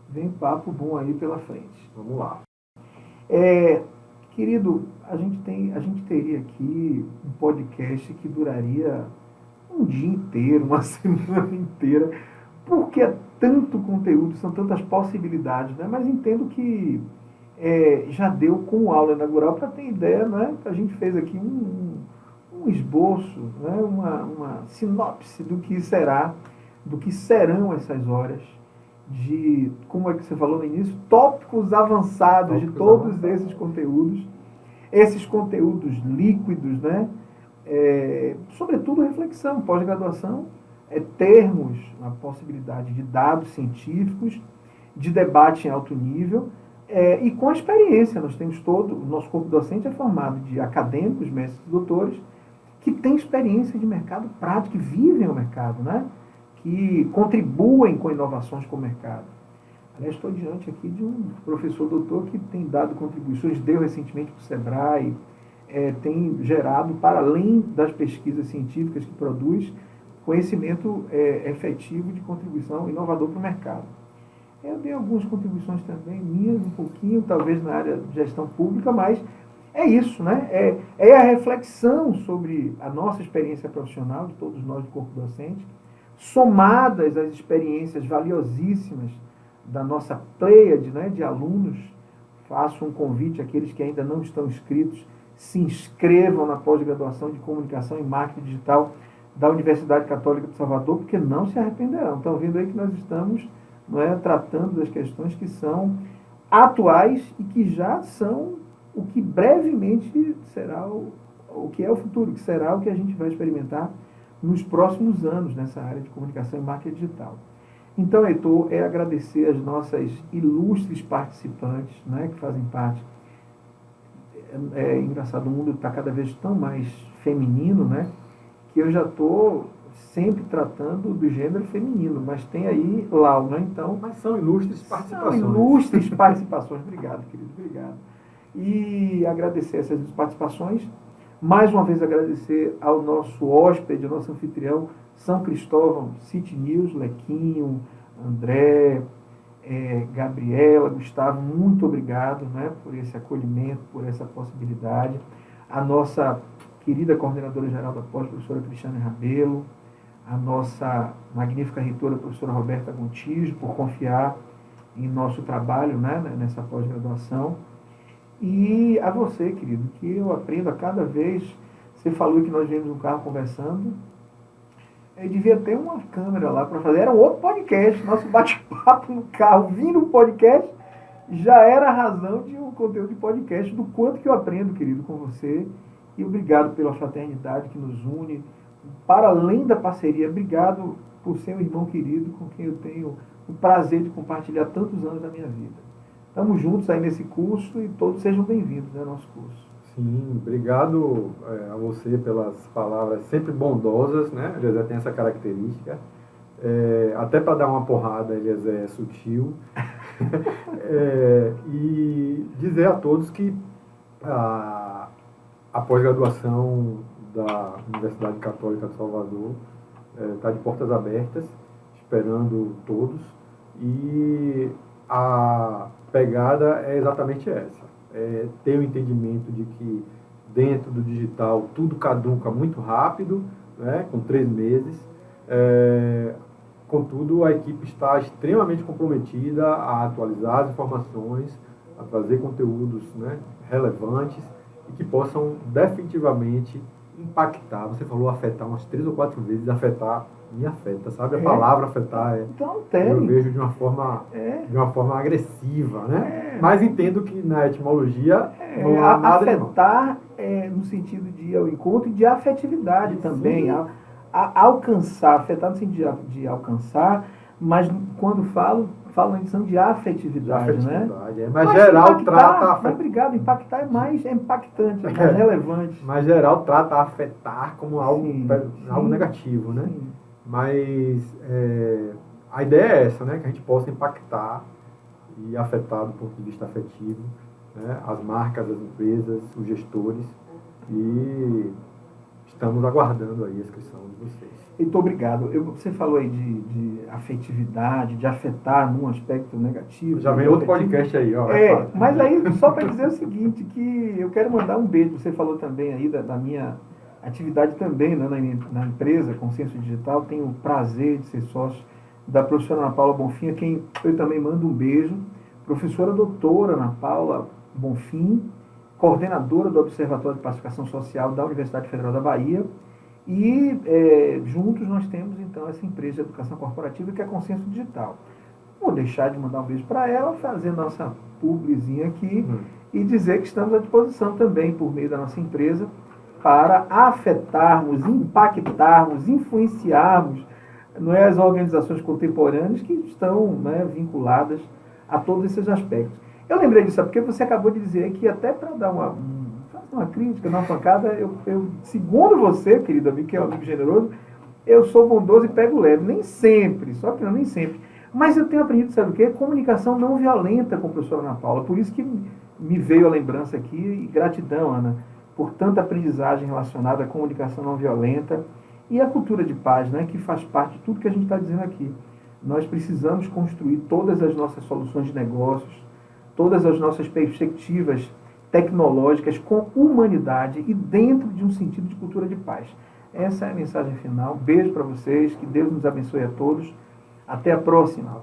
vem papo bom aí pela frente. Vamos lá. Querido, a gente teria aqui um podcast que duraria um dia inteiro, uma semana inteira, porque é tanto conteúdo, são tantas possibilidades, né? Mas entendo que já deu com aula inaugural para ter ideia, né? A gente fez aqui um esboço, né? uma sinopse do que serão essas horas de, como é que você falou no início, tópicos avançados de todos esses conteúdos líquidos, né? Sobretudo reflexão, pós-graduação, termos a possibilidade de dados científicos, de debate em alto nível, e com a experiência. Nós temos o nosso corpo docente é formado de acadêmicos, mestres e doutores, que têm experiência de mercado prático, que vivem o mercado, né? Que contribuem com inovações com o mercado. Aliás, estou diante aqui de um professor doutor que tem dado contribuições, deu recentemente para o SEBRAE, tem gerado, para além das pesquisas científicas que produz, conhecimento efetivo de contribuição inovador para o mercado. Eu dei algumas contribuições também, minhas, um pouquinho, talvez na área de gestão pública, mas é isso, né? É a reflexão sobre a nossa experiência profissional, de todos nós do corpo docente, somadas às experiências valiosíssimas da nossa pleiade, né, de alunos. Faço um convite àqueles que ainda não estão inscritos, se inscrevam na pós-graduação de Comunicação e Marketing Digital da Universidade Católica de Salvador, porque não se arrependerão. Estão vendo aí que nós estamos tratando das questões que são atuais e que já são o que brevemente será o que é o futuro, que será o que a gente vai experimentar nos próximos anos nessa área de comunicação e marketing digital. Então, Heitor, agradecer as nossas ilustres participantes, né, que fazem parte. É engraçado, o mundo está cada vez tão mais feminino, né, que eu já estou sempre tratando do gênero feminino, mas tem aí Lau, né? Então, mas são ilustres participações. São ilustres participações. Obrigado, querido, obrigado. E agradecer essas participações. Mais uma vez agradecer ao nosso hóspede, ao nosso anfitrião, São Cristóvão City News, Lequinho, André, Gabriela, Gustavo, muito obrigado, né, por esse acolhimento, por essa possibilidade. A nossa querida coordenadora geral da pós, professora Cristiane Rabelo, a nossa magnífica reitora, professora Roberta Gontijo, por confiar em nosso trabalho, né, nessa pós-graduação. E a você, querido, que eu aprendo a cada vez. Você falou que nós viemos no carro conversando. Eu devia ter uma câmera lá para fazer. Era um outro podcast. Nosso bate-papo no carro, vindo um podcast, já era a razão de um conteúdo de podcast, do quanto que eu aprendo, querido, com você. E obrigado pela fraternidade que nos une. Para além da parceria, obrigado por ser um irmão querido com quem eu tenho o prazer de compartilhar tantos anos da minha vida. Estamos juntos aí nesse curso e todos sejam bem-vindos ao nosso curso. Sim, obrigado a você pelas palavras sempre bondosas, né? Eliezer tem essa característica. Até para dar uma porrada, Eliezer é sutil. E dizer a todos que a pós-graduação da Universidade Católica de Salvador está de portas abertas, esperando todos. E a pegada é exatamente essa. Ter o entendimento de que dentro do digital tudo caduca muito rápido, né, com 3 meses. Contudo, a equipe está extremamente comprometida a atualizar as informações, a trazer conteúdos, né, relevantes e que possam definitivamente impactar. Você falou afetar umas 3 ou 4 vezes, afetar me afeta, sabe? A palavra afetar então, eu vejo de uma forma agressiva, né? Mas entendo que na etimologia não há nada afetar no sentido de ir ao encontro e de afetividade também. Alcançar, afetar no sentido de alcançar, mas quando falo na edição de afetividade, né? Mas geral trata... Obrigado, impactar é mais impactante, é mais relevante. Mas geral trata afetar como algo negativo, né? Sim. Mas a ideia é essa, né? Que a gente possa impactar e afetar do ponto de vista afetivo, né? As marcas, as empresas, os gestores. E estamos aguardando aí a inscrição de vocês. Muito obrigado. Você falou aí de afetividade, de afetar num aspecto negativo. Já vem outro podcast aí, ó. Mas aí, só para dizer o seguinte, que eu quero mandar um beijo. Você falou também aí da minha atividade também, né, na empresa Consciência Digital. Tenho o prazer de ser sócio da professora Ana Paula Bonfim, a quem eu também mando um beijo. Professora doutora Ana Paula Bonfim, coordenadora do Observatório de Pacificação Social da Universidade Federal da Bahia. E juntos nós temos, então, essa empresa de educação corporativa que é a Consciência Digital. Vou deixar de mandar um beijo para ela, fazer nossa publizinha aqui e dizer que estamos à disposição também, por meio da nossa empresa, para afetarmos, impactarmos, influenciarmos, não é, as organizações contemporâneas que estão, né, vinculadas a todos esses aspectos. Eu lembrei disso, porque você acabou de dizer que até para dar uma crítica, uma pancada, eu, segundo você, querido amigo, que é um amigo generoso, eu sou bondoso e pego leve. Nem sempre, só que não, nem sempre. Mas eu tenho aprendido, sabe o quê? Comunicação não violenta com a professora Ana Paula. Por isso que me veio a lembrança aqui, e gratidão, Ana, por tanta aprendizagem relacionada à comunicação não violenta e à cultura de paz, né, que faz parte de tudo que a gente está dizendo aqui. Nós precisamos construir todas as nossas soluções de negócios, todas as nossas perspectivas tecnológicas com humanidade e dentro de um sentido de cultura de paz. Essa é a mensagem final. Beijo para vocês, que Deus nos abençoe a todos. Até a próxima.